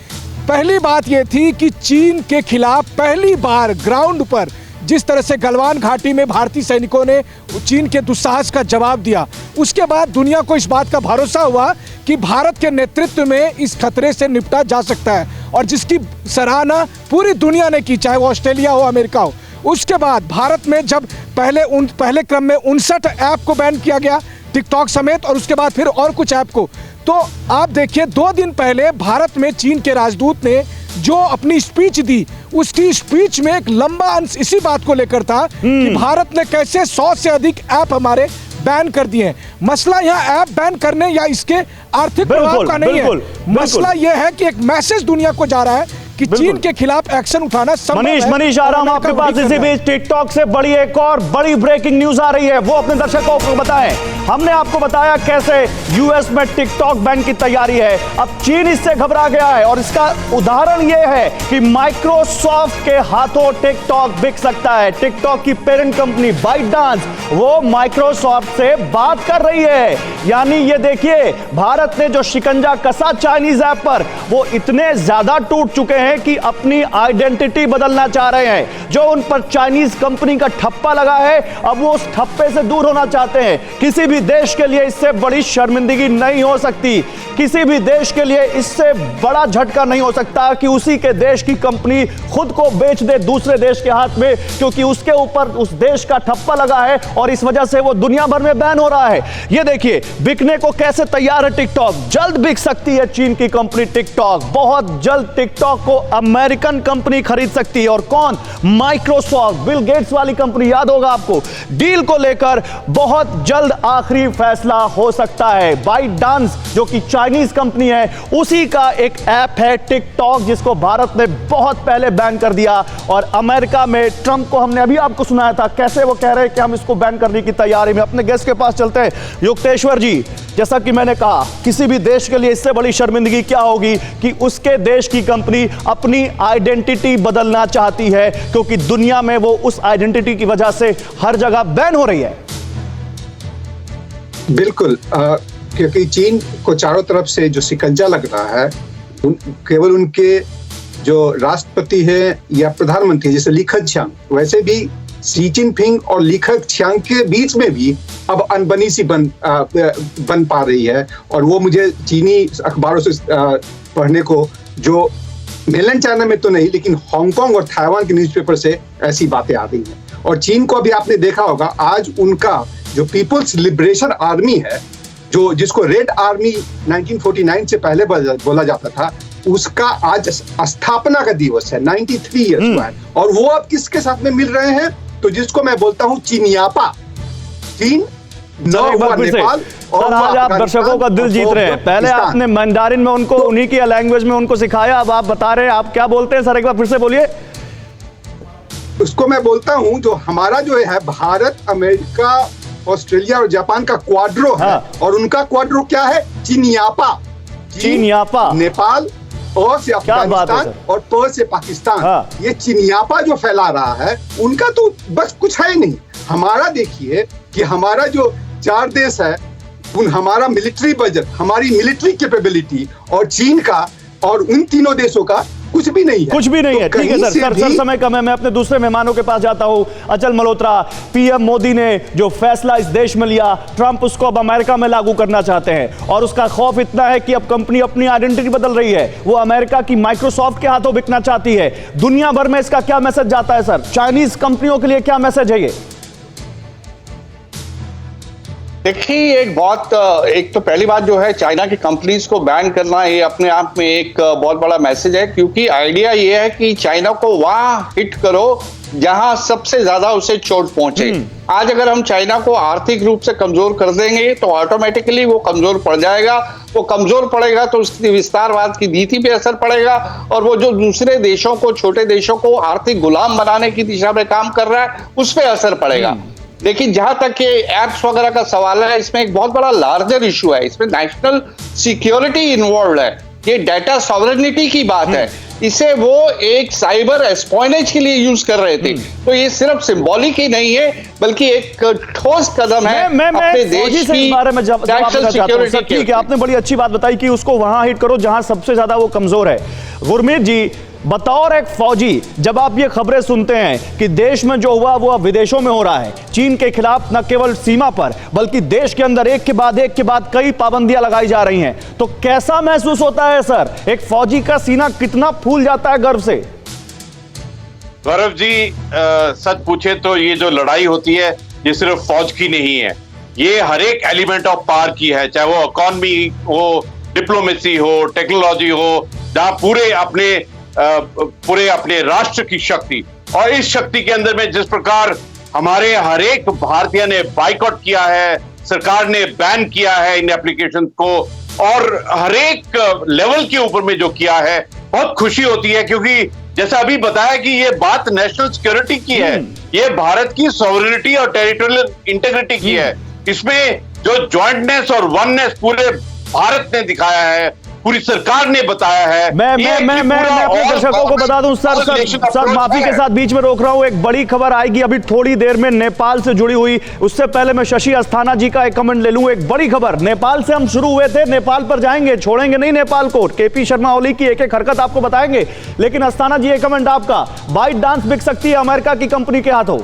पहली बात यह थी कि चीन के खिलाफ पहली बार ग्राउंड पर जिस तरह से गलवान घाटी में भारतीय सैनिकों ने चीन के दुस्साहस का जवाब दिया, उसके बाद दुनिया को इस बात का भरोसा हुआ कि भारत के नेतृत्व में इस खतरे से निपटा जा सकता है, और जिसकी सराहना पूरी दुनिया ने की, चाहे वो ऑस्ट्रेलिया हो, अमेरिका हो। उसके बाद भारत में जब पहले क्रम में 59 ऐप को बैन किया गया, टिकटॉक समेत, और उसके बाद फिर और कुछ ऐप को, तो आप देखिए 2 दिन पहले भारत में चीन के राजदूत ने जो अपनी स्पीच दी, उसकी स्पीच में एक लंबा अंश इसी बात को लेकर था कि भारत ने कैसे 100 से अधिक ऐप हमारे बैन कर दिए हैं। मसला यहाँ ऐप बैन करने या इसके आर्थिक प्रभाव का नहीं है, मसला यह है कि एक मैसेज दुनिया को जा रहा है कि चीन के खिलाफ एक्शन उठाना संभव है। मनीष आ रहा हूं आपके पास। इसी बीच टिकटॉक से बड़ी एक और बड़ी ब्रेकिंग न्यूज आ रही है, वो अपने दर्शकों को बताएं। हमने आपको बताया कैसे यूएस में टिकटॉक बैन की तैयारी है, अब चीन इससे घबरा गया है, और इसका उदाहरण यह है कि माइक्रोसॉफ्ट के हाथों टिकटॉक बिक सकता है। टिकटॉक की पेरेंट कंपनी बाइटडांस वो माइक्रोसॉफ्ट से बात कर रही है। यानी ये देखिए, भारत ने जो शिकंजा कसा चाइनीज ऐप पर, वो इतने ज्यादा टूट चुके हैं कि अपनी आइडेंटिटी बदलना चाह रहे हैं। जो उन पर चाइनीज कंपनी का ठप्पा लगा है, अब वो उस ठप्पे से दूर होना चाहते हैं। किसी भी देश के लिए इससे बड़ी शर्मिंदगी नहीं हो सकती, किसी भी देश के लिए इससे बड़ा झटका नहीं हो सकता कि उसी के देश की कंपनी खुद को बेच दे दूसरे देश के हाथ में, क्योंकि उसके ऊपर उस देश का ठप्पा लगा है और इस वजह से वो दुनिया भर में बैन हो रहा है। ये देखिए बिकने को कैसे तैयार है टिकटॉक। जल्द बिक सकती है चीन की कंपनी टिकटॉक, बहुत जल्द टिकटॉक को अमेरिकन कंपनी खरीद सकती है। और कौन? माइक्रोसॉफ्ट, बिल गेट्स वाली कंपनी, याद होगा आपको। डील को लेकर बहुत जल्द आखिरी फैसला हो सकता है। बाइटडांस जो कि चाइनीज कंपनी है, उसी का एक ऐप है टिकटॉक, जिसको भारत ने बहुत पहले बैन कर दिया। और अमेरिका में ट्रंप को हमने अभी आपको सुनाया था कैसे वो कह रहे हैं कि हम इसको बैन करने की तैयारी में। अपने गेस्ट के पास चलते हैं। युक्तेश्वर जी, जैसा कि मैंने कहा, किसी भी देश के लिए इससे बड़ी शर्मिंदगी क्या होगी कि उसके देश की कंपनी अपनी आइडेंटिटी बदलना चाहती है, क्योंकि दुनिया में वो उस आइडेंटिटी की वजह से हर जगह बैन हो रही है। बिल्कुल, क्योंकि चीन को चारों तरफ से जो शिकंजा लग रहा है, केवल उनके जो राष्ट्रपति है या प्रधानमंत्री जैसे ली केक्वांग, वैसे भी शी जिनपिंग और ली केक्वांग के बीच में भी अब अनबनी सी बन पा रही है। और वो मुझे चीनी अखबारों से पढ़ने को, जो मेनलैंड चाइना में तो नहीं लेकिन हांगकांग और ताइवान के न्यूज़पेपर से ऐसी बातें आ रही हैं। और चीन को अभी आपने देखा होगा, आज उनका जो पीपुल्स लिबरेशन आर्मी है, जो जिसको रेड आर्मी 1949 से पहले बोला जाता था, उसका आज स्थापना का दिवस है, 93 ईयर्स हुआ है। और वो अब किसके साथ में मिल रहे हैं? तो जिसको मैं बोलता हूँ चीनियापा। चीन, नेपाल, और आज आप दर्शकों का दिल जीत रहे हैं। पहले आपने मंडारिन में उनको, उन्हीं की लैंग्वेज में उनको सिखाया, अब आप बता रहे हैं आप क्या बोलते हैं सर, एक बार फिर से बोलिए। उसको मैं बोलता हूं, जो हमारा जो है भारत, अमेरिका, ऑस्ट्रेलिया और जापान का क्वाड्रो है, और उनका क्वाड्रो क्या है? चीनियापा। चीनियापा, नेपाल, और से अफगानिस्तान और पर से पाकिस्तान। ये चीनियापा जो फैला रहा है, उनका तो बस कुछ है नहीं। हमारा देखिए कि हमारा जो 4 देश है, हमारा मिलिट्री बजट, हमारी मिलिट्री कैपेबिलिटी और चीन का और उन तीनों देशों का कुछ भी नहीं है। कुछ भी नहीं है। ठीक है सर, समय कम है, मैं अपने दूसरे मेहमानों के पास जाता हूं। अचल मल्होत्रा, पीएम मोदी ने जो फैसला इस देश में लिया, ट्रंप उसको अब अमेरिका में लागू करना चाहते हैं, और उसका खौफ इतना है कि अब कंपनी अपनी आइडेंटिटी बदल रही है, वो अमेरिका की माइक्रोसॉफ्ट के हाथों बिकना चाहती है। दुनिया भर में इसका क्या मैसेज जाता है सर? चाइनीज कंपनियों के लिए क्या मैसेज है ये? देखिए, एक तो पहली बात जो है, चाइना की कंपनीज को बैन करना, ये अपने आप में एक बहुत बड़ा मैसेज है, क्योंकि आइडिया ये है कि चाइना को वहां हिट करो जहां सबसे ज्यादा उसे चोट पहुंचे। आज अगर हम चाइना को आर्थिक रूप से कमजोर कर देंगे तो ऑटोमेटिकली वो कमजोर पड़ जाएगा। वो कमजोर पड़ेगा तो उसकी विस्तारवाद की नीति पे असर पड़ेगा, और वो जो दूसरे देशों को, छोटे देशों को आर्थिक गुलाम बनाने की दिशा में काम कर रहा है, उस पर असर पड़ेगा। लेकिन जहां तक ये एप्स वगैरह का सवाल है, इसमें एक बहुत बड़ा लार्जर इशू है। इसमें नेशनल सिक्योरिटी इन्वॉल्व है, ये डाटा सॉवरेनिटी की बात है। इसे वो एक साइबर एस्पॉइनेज के लिए यूज कर रहे थे। तो ये सिर्फ सिंबॉलिक ही नहीं है बल्कि एक ठोस कदम है अपने देश की इस बारे में नेशनल सिक्योरिटी। ठीक है, आपने बड़ी अच्छी बात बताई कि उसको वहां हिट करो जहां सबसे ज्यादा वो कमजोर है। गुरमीत जी, बतौर एक फौजी जब आप ये खबरें सुनते हैं कि देश में जो हुआ वो अब विदेशों में हो रहा है, चीन के खिलाफ न केवल सीमा पर बल्कि देश के अंदर एक के बाद कई पाबंदियां लगाई जा रही हैं, तो कैसा महसूस होता है सर? एक फौजी का सीना कितना फूल जाता है गर्व से? गौरव जी, सच पूछे तो ये जो लड़ाई होती है ये सिर्फ फौज की नहीं है, ये हर एक एलिमेंट ऑफ पावर की है, चाहे वो इकोनॉमी हो, डिप्लोमेसी हो, टेक्नोलॉजी हो, जहां पूरे अपने राष्ट्र की शक्ति, और इस शक्ति के अंदर में जिस प्रकार हमारे हर एक भारतीय ने बाइकआउट किया है, सरकार ने बैन किया है इन एप्लीकेशन को, और हर एक लेवल के ऊपर में जो किया है, बहुत खुशी होती है। क्योंकि जैसा अभी बताया कि ये बात नेशनल सिक्योरिटी की है, ये भारत की सॉवरेनिटी और टेरिटोरियल इंटीग्रिटी की है। इसमें जो जॉइंटनेस और वननेस पूरे भारत ने दिखाया है, पूरी सरकार ने बताया है। मैं अपने दर्शकों को बता दूं सर माफी के साथ बीच में रोक रहा हूं, एक बड़ी खबर आएगी अभी थोड़ी देर में नेपाल से जुड़ी हुई। उससे पहले मैं शशि अस्थाना जी का एक कमेंट ले लूं। एक बड़ी खबर, नेपाल से हम शुरू हुए थे, नेपाल पर जाएंगे, छोड़ेंगे नहीं नेपाल को। केपी शर्मा ओली की एक एक हरकत आपको बताएंगे, लेकिन अस्थाना जी एक कमेंट आपका, बाइट डांस बिक सकती है अमेरिका की कंपनी के हाथों?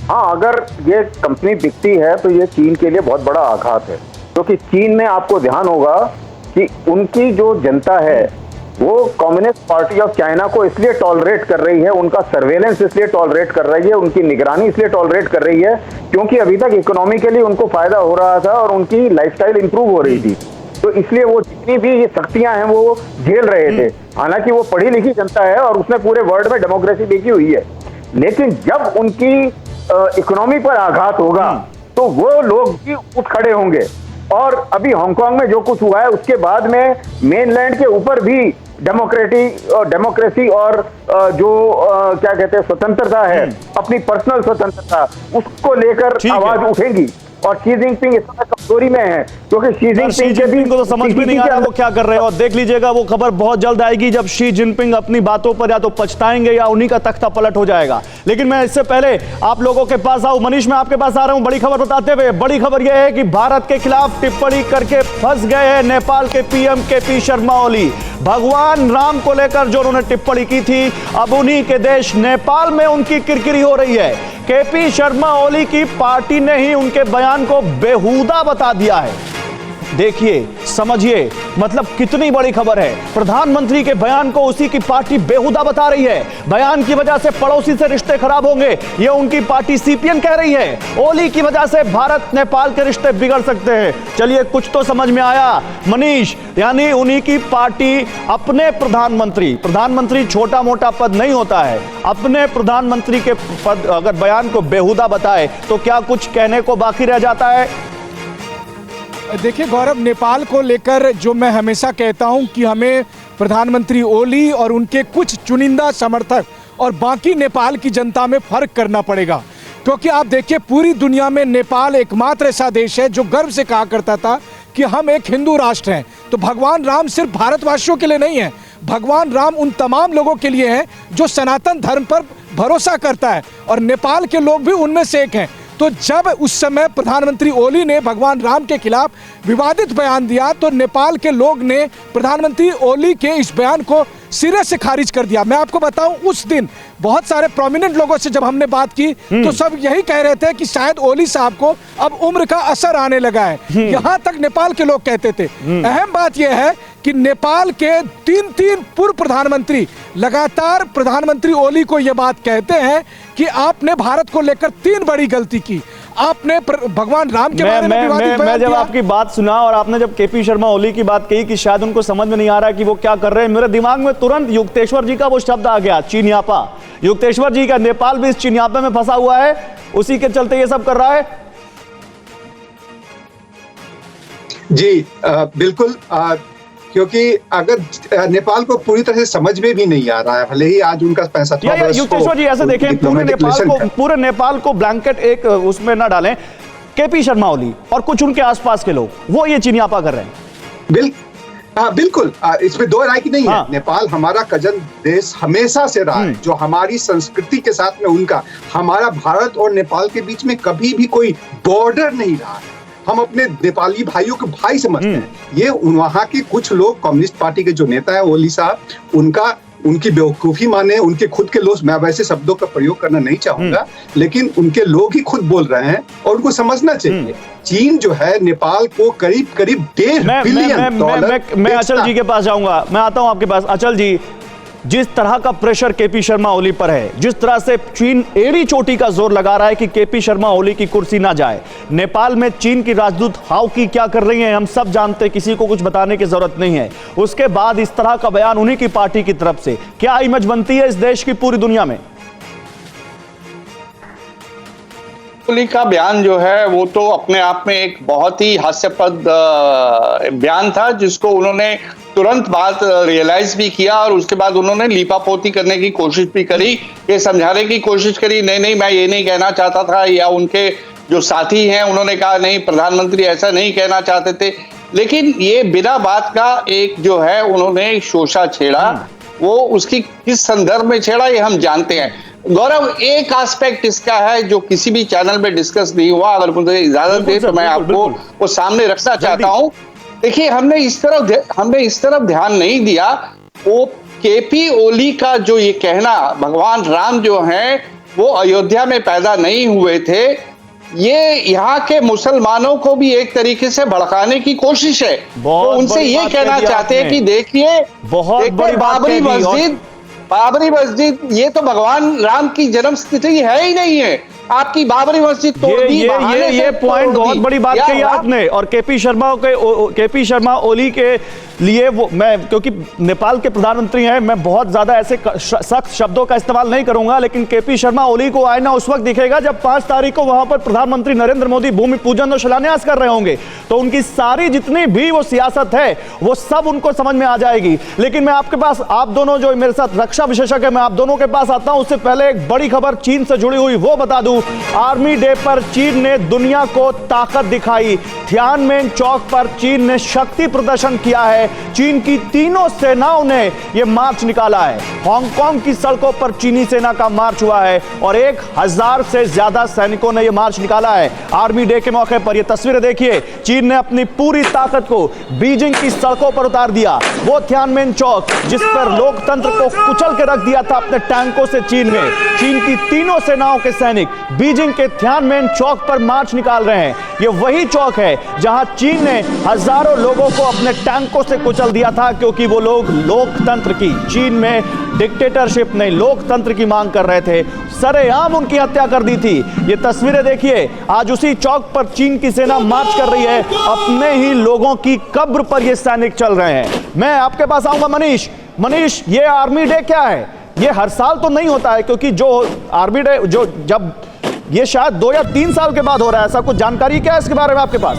हाँ, अगर ये कंपनी बिकती है तो ये चीन के लिए बहुत बड़ा आघात है, क्योंकि चीन में आपको ध्यान होगा कि उनकी जो जनता है वो कम्युनिस्ट पार्टी ऑफ चाइना को इसलिए टॉलरेट कर रही है, उनका सर्वेलेंस इसलिए टॉलरेट कर रही है, उनकी निगरानी इसलिए टॉलरेट कर रही है क्योंकि अभी तक इकोनॉमिकली उनको फायदा हो रहा था और उनकी लाइफस्टाइल इंप्रूव हो रही थी। तो इसलिए वो जितनी भी ये सख्तियां हैं वो झेल रहे थे। हालांकि वो पढ़ी लिखी जनता है और उसने पूरे वर्ल्ड में डेमोक्रेसी देखी हुई है, लेकिन जब उनकी इकोनॉमी पर आघात होगा तो वो लोग भी उठ खड़े होंगे। और अभी हांगकांग में जो कुछ हुआ है उसके बाद में मेनलैंड के ऊपर भी डेमोक्रेसी और जो क्या कहते हैं स्वतंत्रता है, अपनी पर्सनल स्वतंत्रता, उसको लेकर आवाज उठेगी। और शी जिनपिंग इस समय कमजोरी में है क्योंकि शी जिनपिंग को तो समझ में नहीं आ रहा वो क्या कर रहे हैं। और देख लीजिएगा वो खबर बहुत जल्द आएगी जब शी जिनपिंग अपनी बातों पर या तो पछताएंगे या उन्हीं का तख्ता पलट हो जाएगा। लेकिन मैं इससे पहले आप लोगों के पास आऊं, मनीष मैं आपके पास आ रहा हूं बड़ी खबर बताते हुए। बड़ी खबर यह है कि भारत के खिलाफ टिप्पणी करके फंस गए हैं नेपाल के पीएम केपी शर्मा ओली। भगवान राम को लेकर जो उन्होंने टिप्पणी की थी, अब उन्हीं के देश नेपाल में उनकी किरकिरी हो रही है। केपी शर्मा ओली की पार्टी ने ही उनके बयान को बेहुदा बता दिया है। देखिए, समझिए, मतलब कितनी बड़ी खबर है। प्रधानमंत्री के बयान को उसी की पार्टी बेहुदा बता रही है। बयान की वजह से पड़ोसी से रिश्ते खराब होंगे, ये उनकी पार्टी सीपीएम कह रही है। ओली की वजह से भारत नेपाल के रिश्ते बिगड़ सकते हैं। चलिए, कुछ तो समझ में आया मनीष, यानी उन्हीं की पार्टी अपने प्रधानमंत्री छोटा मोटा पद नहीं होता है, अपने प्रधानमंत्री के पद अगर बयान को बेहुदा बताए तो क्या कुछ कहने को बाकी रह जाता है? देखिए गौरव, नेपाल को लेकर जो मैं हमेशा कहता हूं कि हमें प्रधानमंत्री ओली और उनके कुछ चुनिंदा समर्थक और बाकी नेपाल की जनता में फर्क करना पड़ेगा। क्योंकि आप देखिए, पूरी दुनिया में नेपाल एकमात्र ऐसा देश है जो गर्व से कहा करता था कि हम एक हिंदू राष्ट्र हैं। तो भगवान राम सिर्फ भारतवासियों के लिए नहीं है, भगवान राम उन तमाम लोगों के लिए हैं जो सनातन धर्म पर भरोसा करता है, और नेपाल के लोग भी उनमें से एक हैं। तो जब उस समय प्रधानमंत्री ओली ने भगवान राम के खिलाफ विवादित बयान दिया तो नेपाल के लोग ने प्रधानमंत्री ओली के इस बयान को सिरे से खारिज कर दिया। मैं आपको बताऊं, उस दिन बहुत सारे प्रोमिनेंट लोगों से जब हमने बात की तो सब यही कह रहे थे कि शायद ओली साहब को अब उम्र का असर आने लगा है। यहां तक नेपाल के लोग कहते थे। अहम बात यह है कि नेपाल के तीन पूर्व प्रधानमंत्री लगातार प्रधानमंत्री ओली को यह बात कहते हैं कि आपने भारत को लेकर 3 बड़ी गलती की। आपने भगवान राम के बारे में विवादित बयान जब आपकी बात सुना और आपने जब केपी शर्मा ओली की बात कही कि शायद उनको समझ में नहीं आ रहा कि वो क्या कर रहे हैं, मेरे दिमाग में तुरंत युक्तेश्वर जी का वो शब्द आ गया, चिनियापा। युक्तेश्वर जी का नेपाल भी इस चिनियापे में फंसा हुआ है, उसी के चलते ये सब कर रहा है। जी बिल्कुल, क्योंकि अगर नेपाल को पूरी तरह से समझ में भी नहीं आ रहा है, भले ही आज उनका पैसा युक्तेश्वर जी ऐसे देखें, पूरे नेपाल को ब्लैंकेट एक उसमें ना डालें। केपी शर्मा ओली और कुछ उनके आसपास के लोग वो ये चिनियापा कर रहे हैं। हाँ बिल्कुल, इसमें दो राय की नहीं हाँ। है। नेपाल हमारा कजन देश हमेशा से रहा है, जो हमारी संस्कृति के साथ में उनका, हमारा भारत और नेपाल के बीच में कभी भी कोई बॉर्डर नहीं रहा है। हम अपने नेपाली भाइयों को भाई समझते हैं। ये वहाँ के कुछ लोग, कम्युनिस्ट पार्टी के जो नेता है ओली साहब, उनकी बेवकूफी माने, उनके खुद के लोग, मैं वैसे शब्दों का प्रयोग करना नहीं चाहूंगा, लेकिन उनके लोग ही खुद बोल रहे हैं और उनको समझना चाहिए। चीन जो है नेपाल को करीब करीब $1.5 बिलियन मैं अचल जी के पास जाऊंगा, मैं आता हूं आपके पास। अचल जी, जिस तरह का प्रेशर केपी शर्मा ओली पर है, जिस तरह से चीन एड़ी चोटी का जोर लगा रहा है कि केपी शर्मा ओली की कुर्सी ना जाए, नेपाल में चीन की राजदूत हाउ की क्या कर रही हैं हम सब जानते हैं, किसी को कुछ बताने की जरूरत नहीं है। उसके बाद इस तरह का बयान उन्हीं की पार्टी की तरफ से, क्या इमेज बनती है इस देश की पूरी दुनिया में? ओली का बयान जो है वो तो अपने आप में एक बहुत ही हास्यास्पद बयान था, जिसको उन्होंने तुरंत बात रियलाइज भी किया और उसके बाद उन्होंने लीपापोती करने की कोशिश भी करी, ये समझाने की कोशिश करी, नहीं मैं ये नहीं कहना चाहता था, या उनके जो साथी हैं उन्होंने कहा नहीं प्रधानमंत्री ऐसा नहीं कहना चाहते थे। लेकिन ये बिना बात का एक जो है उन्होंने शोषा छेड़ा, वो उसकी किस संदर्भ में छेड़ा ये हम जानते हैं। गौरव, एक एस्पेक्ट इसका है जो किसी भी चैनल में डिस्कस नहीं हुआ, अगर मुझे इजाजत दे तो मैं आपको वो सामने रखना चाहता हूं। देखिए, हमने इस तरफ ध्यान नहीं दिया। वो केपी ओली का जो ये कहना, भगवान राम जो हैं वो अयोध्या में पैदा नहीं हुए थे, ये यहाँ के मुसलमानों को भी एक तरीके से भड़काने की कोशिश है। तो उनसे ये कहना चाहते हैं कि देखिए बाबरी मस्जिद ये तो भगवान राम की जन्म स्थिति है ही नहीं है, आपकी बाबरी मस्जिद तोड़ दी। ये पॉइंट बहुत बड़ी बात कही आपने। और केपी शर्मा ओली के लिए वो, मैं क्योंकि नेपाल के प्रधानमंत्री हैं, मैं बहुत ज्यादा ऐसे सख्त शब्दों का इस्तेमाल नहीं करूंगा, लेकिन केपी शर्मा ओली को आईना उस वक्त दिखेगा जब 5 तारीख को वहां पर प्रधानमंत्री नरेंद्र मोदी भूमि पूजन और शिलान्यास कर रहे होंगे, तो उनकी सारी जितनी भी वो सियासत है वो सब उनको समझ में आ जाएगी। लेकिन मैं आपके पास, आप दोनों जो मेरे साथ रक्षा विशेषज्ञ, मैं आप दोनों के पास आता हूं। उससे पहले एक बड़ी खबर चीन से जुड़ी हुई वो बता दूं। आर्मी डे पर चीन ने दुनिया को ताकत दिखाई। थियानमेन चौक पर चीन ने शक्ति प्रदर्शन किया है। चीन की तीनों सेनाओं ने यह मार्च निकाला है। हांगकांग की सड़कों पर चीनी सेना का मार्च हुआ है और 1000 से ज्यादा सैनिकों ने यह मार्च निकाला है। आर्मी डे के मौके पर यह तस्वीरें देखिए, चीन ने अपनी पूरी ताकत को बीजिंग की सड़कों पर उतार दिया। वो थियानमेन चौक जिस पर लोकतंत्र को कुचल के रख दिया था अपने टैंकों से चीन की तीनों सेनाओं के सैनिक बीजिंग के थियानमेन चौक पर मार्च निकाल रहे हैं। यह वही चौक है जहां चीन ने हजारों लोगों को अपने टैंकों से कुचल दिया था, क्योंकि वो लोग लोकतंत्र की, चीन में डिक्टेटरशिप नहीं लोकतंत्र की मांग कर रहे थे। सरेआम उनकी हत्या कर दी थी। ये तस्वीरें देखिए, आज उसी चौक पर चीन की सेना मार्च कर रही है। अपने ही लोगों की कब्र पर ये सैनिक चल रहे हैं। मैं आपके पास आऊंगा मनीष, ये आर्मी डे क्या है? ये हर साल तो नहीं होता है, क्योंकि जो आर्मी डे जब ये शायद 2 या 3 साल के बाद हो रहा है, ऐसा कुछ जानकारी क्या है इसके बारे में आपके पास?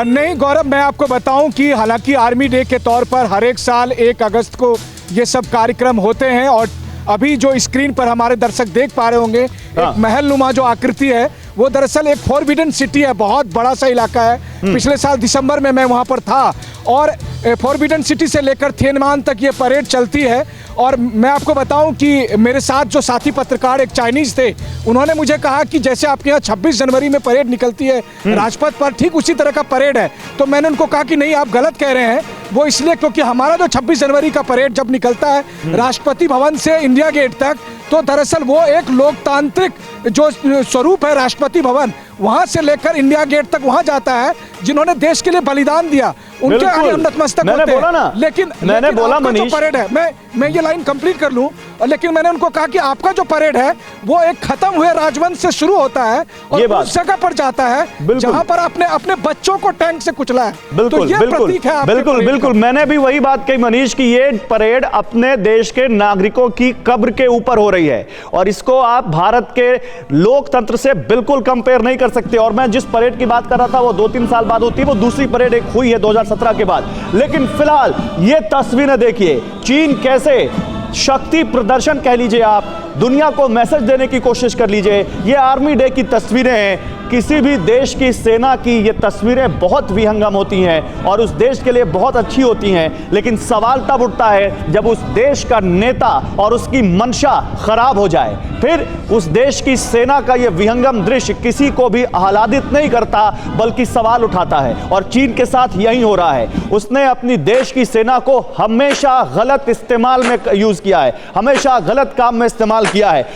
नहीं गौरव, मैं आपको बताऊं कि हालांकि आर्मी डे के तौर पर हर एक साल 1 अगस्त को ये सब कार्यक्रम होते हैं, और अभी जो स्क्रीन पर हमारे दर्शक देख पा रहे होंगे, एक महल नुमा जो आकृति है वो दरअसल एक फॉरबिडन सिटी है, बहुत बड़ा सा इलाका है। पिछले साल दिसंबर में मैं वहाँ पर था, और फॉरबिडन सिटी से लेकर थिएनमान तक ये परेड चलती है। और मैं आपको बताऊं कि मेरे साथ जो साथी पत्रकार एक चाइनीज थे, उन्होंने मुझे कहा कि जैसे आपके यहाँ 26 जनवरी में परेड निकलती है राजपथ पर, ठीक उसी तरह का परेड है। तो मैंने उनको कहा कि नहीं, आप गलत कह रहे हैं, वो इसलिए क्योंकि हमारा जो 26 जनवरी का परेड जब निकलता है राष्ट्रपति भवन से इंडिया गेट तक, तो दरअसल वो एक लोकतांत्रिक जो स्वरूप है राष्ट्रपति भवन, वहां से लेकर इंडिया गेट तक वहां जाता है जिन्होंने देश के लिए बलिदान दिया, उनके आगे हम नतमस्तक होते हैं। लेकिन मैंने बोला जो परेड है, मैं ये लाइन कंप्लीट कर लूं, लेकिन मैंने उनको कहा कि आपका जो परेड है वो एक खत्म हुए राजवंश से शुरू होता है और उस जगह पर जाता है जहां पर आपने अपने बच्चों को टैंक से कुचला है। तो ये प्रतीक है बिल्कुल मैंने भी वही बात कही मनीष की ये परेड अपने देश के नागरिकों की कब्र के ऊपर हो रही है, और इसको आप भारत के लोकतंत्र से बिल्कुल कंपेयर नहीं कर सकते। और मैं जिस परेड की बात कर रहा था वो 2-3 साल बाद होती है, वो दूसरी परेड एक हुई है 2017 के बाद। लेकिन फिलहाल ये तस्वीरें देखिए, चीन कैसे शक्ति प्रदर्शन कह लीजिए, आप दुनिया को मैसेज देने की कोशिश कर लीजिए। ये आर्मी डे की तस्वीरें हैं। किसी भी देश की सेना की ये तस्वीरें बहुत विहंगम होती हैं और उस देश के लिए बहुत अच्छी होती हैं, लेकिन सवाल तब उठता है जब उस देश का नेता और उसकी मंशा खराब हो जाए। फिर उस देश की सेना का ये विहंगम दृश्य किसी को भी आह्लादित नहीं करता, बल्कि सवाल उठाता है। और चीन के साथ यही हो रहा है। उसने अपनी देश की सेना को हमेशा गलत इस्तेमाल में यूज किया है, हमेशा गलत काम में इस्तेमाल किया है।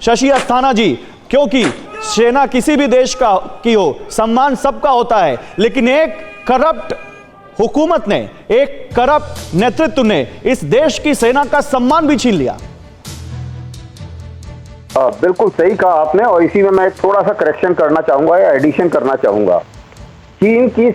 शशि अस्थाना जी, क्योंकि सेना किसी भी देश का की हो, सम्मान सबका होता है, लेकिन एक करप्ट हुकूमत ने, एक करप्ट नेतृत्व ने इस देश की सेना का सम्मान भी छीन लिया। बिल्कुल सही कहा आपने, और इसी में मैं थोड़ा सा करेक्शन करना चाहूंगा या एडिशन करना चाहूंगा। चीन की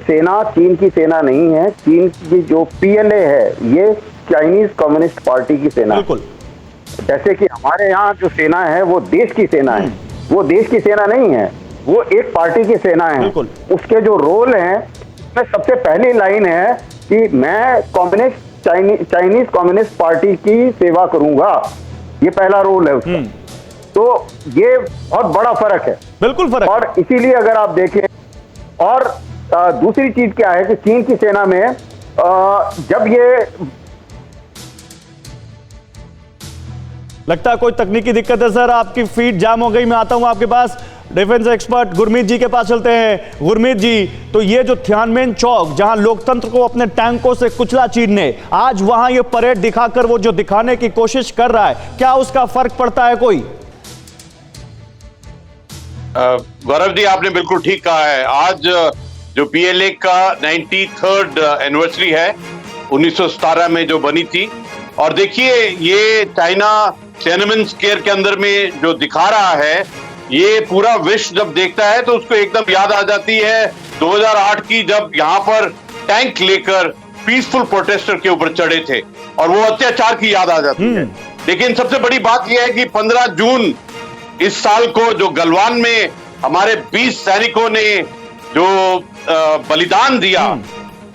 सेना नहीं है। चीन की जो PLA है ये चाइनीज कम्युनिस्ट पार्टी की सेना है। बिल्कुल। जैसे कि हमारे यहाँ जो सेना है वो देश की सेना है, वो देश की सेना नहीं है, वो एक पार्टी की सेना है। बिल्कुल। उसके जो रोल हैं उसमें सबसे पहली लाइन है कि मैं चाइनीज कम्युनिस्ट पार्टी की सेवा करूंगा, ये पहला रोल है उसका। तो ये बहुत बड़ा फर्क है। बिल्कुल फर्क। और इसीलिए अगर आप देखें, और दूसरी चीज क्या है कि चीन की सेना में जब ये लगता है कोई तकनीकी दिक्कत है सर, आपकी फीड जाम हो गई। मैं आता हूं आपके पास, डिफेंस एक्सपर्ट गुरमीत जी के पास चलते हैं। गुरमीत जी, तो ये जो थियानमेन चौक जहां लोकतंत्र को अपने टैंकों से कुचला चीन ने, आज वहां ये परेड दिखाकर वो जो दिखाने की कोशिश कर रहा है, क्या उसका फर्क पड़ता है कोई? गौरव जी, आपने बिल्कुल ठीक कहा है। आज जो PLA का 93rd एनिवर्सरी है, 1917 में जो बनी थी, और देखिए ये चाइना तियानमेन स्क्वायर के अंदर में जो दिखा रहा है, ये पूरा विश्व जब देखता है तो उसको एकदम याद आ जाती है 2008 की, जब यहाँ पर टैंक लेकर पीसफुल प्रोटेस्टर के ऊपर चढ़े थे, और वो अत्याचार की याद आ जाती है। लेकिन सबसे बड़ी बात यह है कि 15 जून इस साल को जो गलवान में हमारे 20 सैनिकों ने जो बलिदान दिया,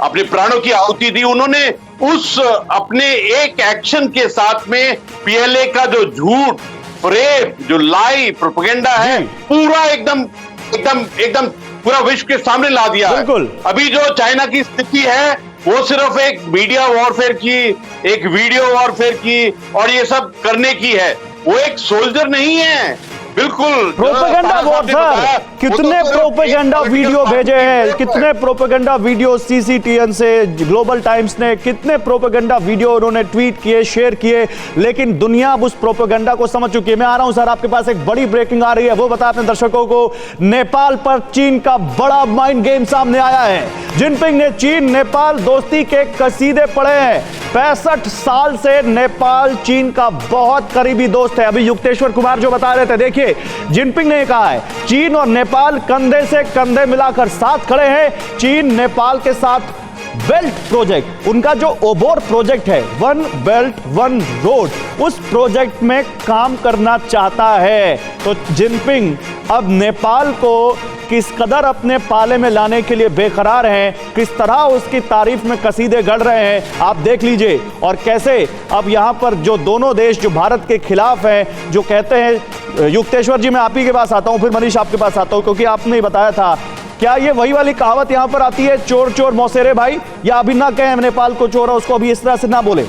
अपने प्राणों की आहुति दी, उन्होंने उस अपने एक एक्शन के साथ में PLA का जो झूठ, फ्रेब, जो लाई, प्रोपेगेंडा है, पूरा एकदम पूरा विश्व के सामने ला दिया है। अभी जो चाइना की स्थिति है वो सिर्फ एक मीडिया वॉरफेयर की, एक वीडियो वॉरफेयर की, और ये सब करने की है। वो एक सोल्जर नहीं है। बिल्कुल प्रोपेगेंडा वॉरफेयर। कितने प्रोपेगेंडा वीडियो भेजे हैं, कितने प्रोपेगेंडा वीडियो CCTN से, ग्लोबल टाइम्स ने कितने प्रोपेगेंडा वीडियो उन्होंने ट्वीट किए, शेयर किए, लेकिन दुनिया अब उस प्रोपेगेंडा को समझ चुकी है। मैं आ रहा हूं सर, आपके पास एक बड़ी ब्रेकिंग आ रही है, वो बता अपने दर्शकों को। नेपाल पर चीन का बड़ा माइंड गेम सामने आया है। जिनपिंग ने चीन नेपाल दोस्ती के कसीदे पढ़े हैं। 65 साल से नेपाल चीन का बहुत करीबी दोस्त है। अभी युक्तेश्वर कुमार जो बता रहे थे, देखिए जिनपिंग ने कहा है चीन और नेपाल कंधे से कंधे मिलाकर साथ खड़े हैं। चीन नेपाल के साथ बेल्ट प्रोजेक्ट, उनका जो ओबोर प्रोजेक्ट है, वन बेल्ट वन रोड, उस प्रोजेक्ट में काम करना चाहता है। तो जिनपिंग अब नेपाल को किस कदर अपने पाले में लाने के लिए बेकरार हैं, किस तरह उसकी तारीफ में कसीदे गढ़ रहे हैं, आप देख लीजिए। और कैसे अब यहां पर जो दोनों देश जो भारत के खिलाफ हैं, जो कहते हैं, युक्तेश्वर जी मैं आप ही के पास आता हूं, फिर मनीष आपके पास आता हूं, क्योंकि आपने बताया था, क्या ये वही वाली कहावत यहां पर आती है, चोर चोर मौसेरे भाई, या अभी ना कहें नेपाल को चोर है, उसको अभी इस तरह से ना बोले?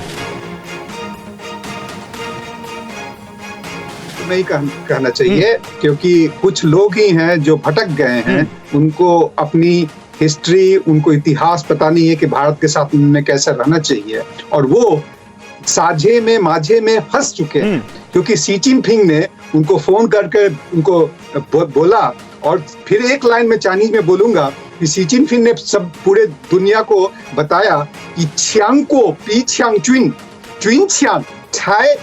नहीं कहना चाहिए, क्योंकि कुछ लोग ही हैं जो भटक गए हैं। उनको अपनी हिस्ट्री, उनको इतिहास पता नहीं है कि भारत के साथ उन्हें कैसे रहना चाहिए, और वो साझे में माझे में फंस चुके हैं। क्योंकि शी चिनपिंग ने उनको फोन करके उनको बोला, और फिर एक लाइन में चाइनीज में बोलूंगा कि शी चिनपिंग ने सब पूरे दुनिया को बताया कि छियांग को पी छियांग चुइन चुइन छियांग छाय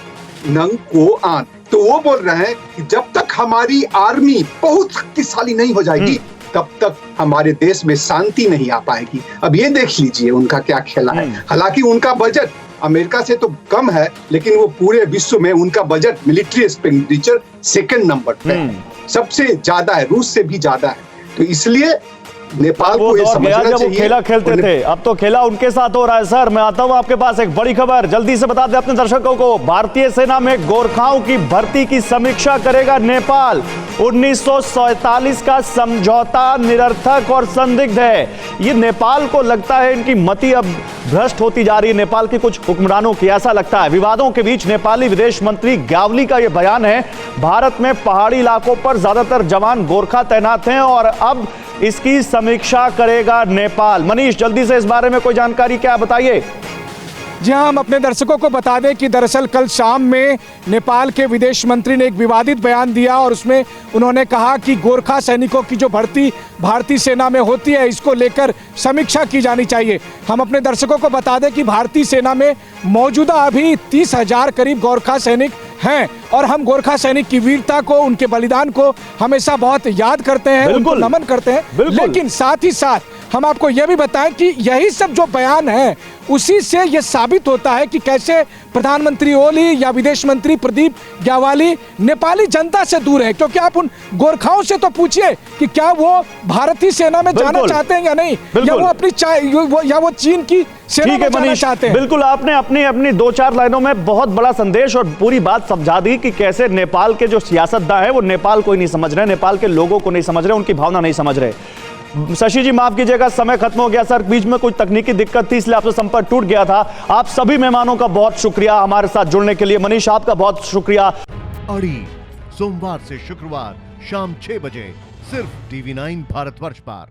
नंग को आन। तो वो बोल रहे हैं कि जब तक हमारी आर्मी बहुत शक्तिशाली नहीं हो जाएगी, तब तक हमारे देश में शांति नहीं आ पाएगी। अब ये देख लीजिए उनका क्या खेला है। हालांकि उनका बजट अमेरिका से तो कम है, लेकिन वो पूरे विश्व में उनका budget military expenditure second number पे है, सबसे ज्यादा है, रूस से भी ज्यादा है। तो इसलिए नेपाल वो को ये दौर गया समझना जब वो चाहिए। खेला खेलते और थे, अब तो खेला उनके साथ हो रहा है। सर मैं आता हूं आपके पास, एक बड़ी खबर जल्दी से बता दें अपने दर्शकों को। भारतीय सेना में गोरखाओं की भर्ती की समीक्षा करेगा नेपाल। 1947 का समझौता निरर्थक और संदिग्ध है। ये नेपाल को लगता है इनकी मति अब भ्रष्ट होती जा रही है, नेपाल के कुछ हुक्मरानों की, ऐसा लगता है। विवादों के बीच नेपाली विदेश मंत्री ग्यावली का यह बयान है, भारत में पहाड़ी इलाकों पर ज्यादातर जवान गोरखा तैनात हैं और अब इसकी समीक्षा करेगा नेपाल। मनीष जल्दी से इस बारे में कोई जानकारी क्या बताइए। जी हाँ, हम अपने दर्शकों को बता दें कि दरअसल कल शाम में नेपाल के विदेश मंत्री ने एक विवादित बयान दिया और उसमें उन्होंने कहा कि गोरखा सैनिकों की जो भर्ती भारतीय सेना में होती है, इसको लेकर समीक्षा की जानी चाहिए। हम अपने दर्शकों को बता दें कि भारतीय सेना में मौजूदा अभी 30,000 करीब गोरखा सैनिक हैं और हम गोरखा सैनिक की वीरता को, उनके बलिदान को हमेशा बहुत याद करते हैं, उनको नमन करते हैं। लेकिन साथ ही साथ हम आपको यह भी बताएं कि यही सब जो बयान है उसी से यह साबित होता है कि कैसे प्रधानमंत्री ओली या विदेश मंत्री प्रदीप ग्यावाली नेपाली जनता से दूर है। क्योंकि आप उन गोरखाओं से तो पूछिए कि क्या वो भारतीय सेना में जाना चाहते हैं या नहीं, या वो अपनी या वो चीन की सेना में जाना चाहते हैं। बिल्कुल, आपने अपनी 2-4 लाइनों में बहुत बड़ा संदेश और पूरी बात समझा दी कि कैसे नेपाल के जो सियासतदान है वो नेपाल को ही नहीं समझ रहे, नेपाल के लोगों को नहीं समझ रहे, उनकी भावना नहीं समझ रहे। शशि जी माफ कीजिएगा, समय खत्म हो गया सर, बीच में कुछ तकनीकी दिक्कत थी इसलिए आपसे संपर्क टूट गया था। आप सभी मेहमानों का बहुत शुक्रिया हमारे साथ जुड़ने के लिए। मनीष आपका बहुत शुक्रिया। अड़ी सोमवार से शुक्रवार शाम 6 बजे सिर्फ TV9 भारतवर्ष पर।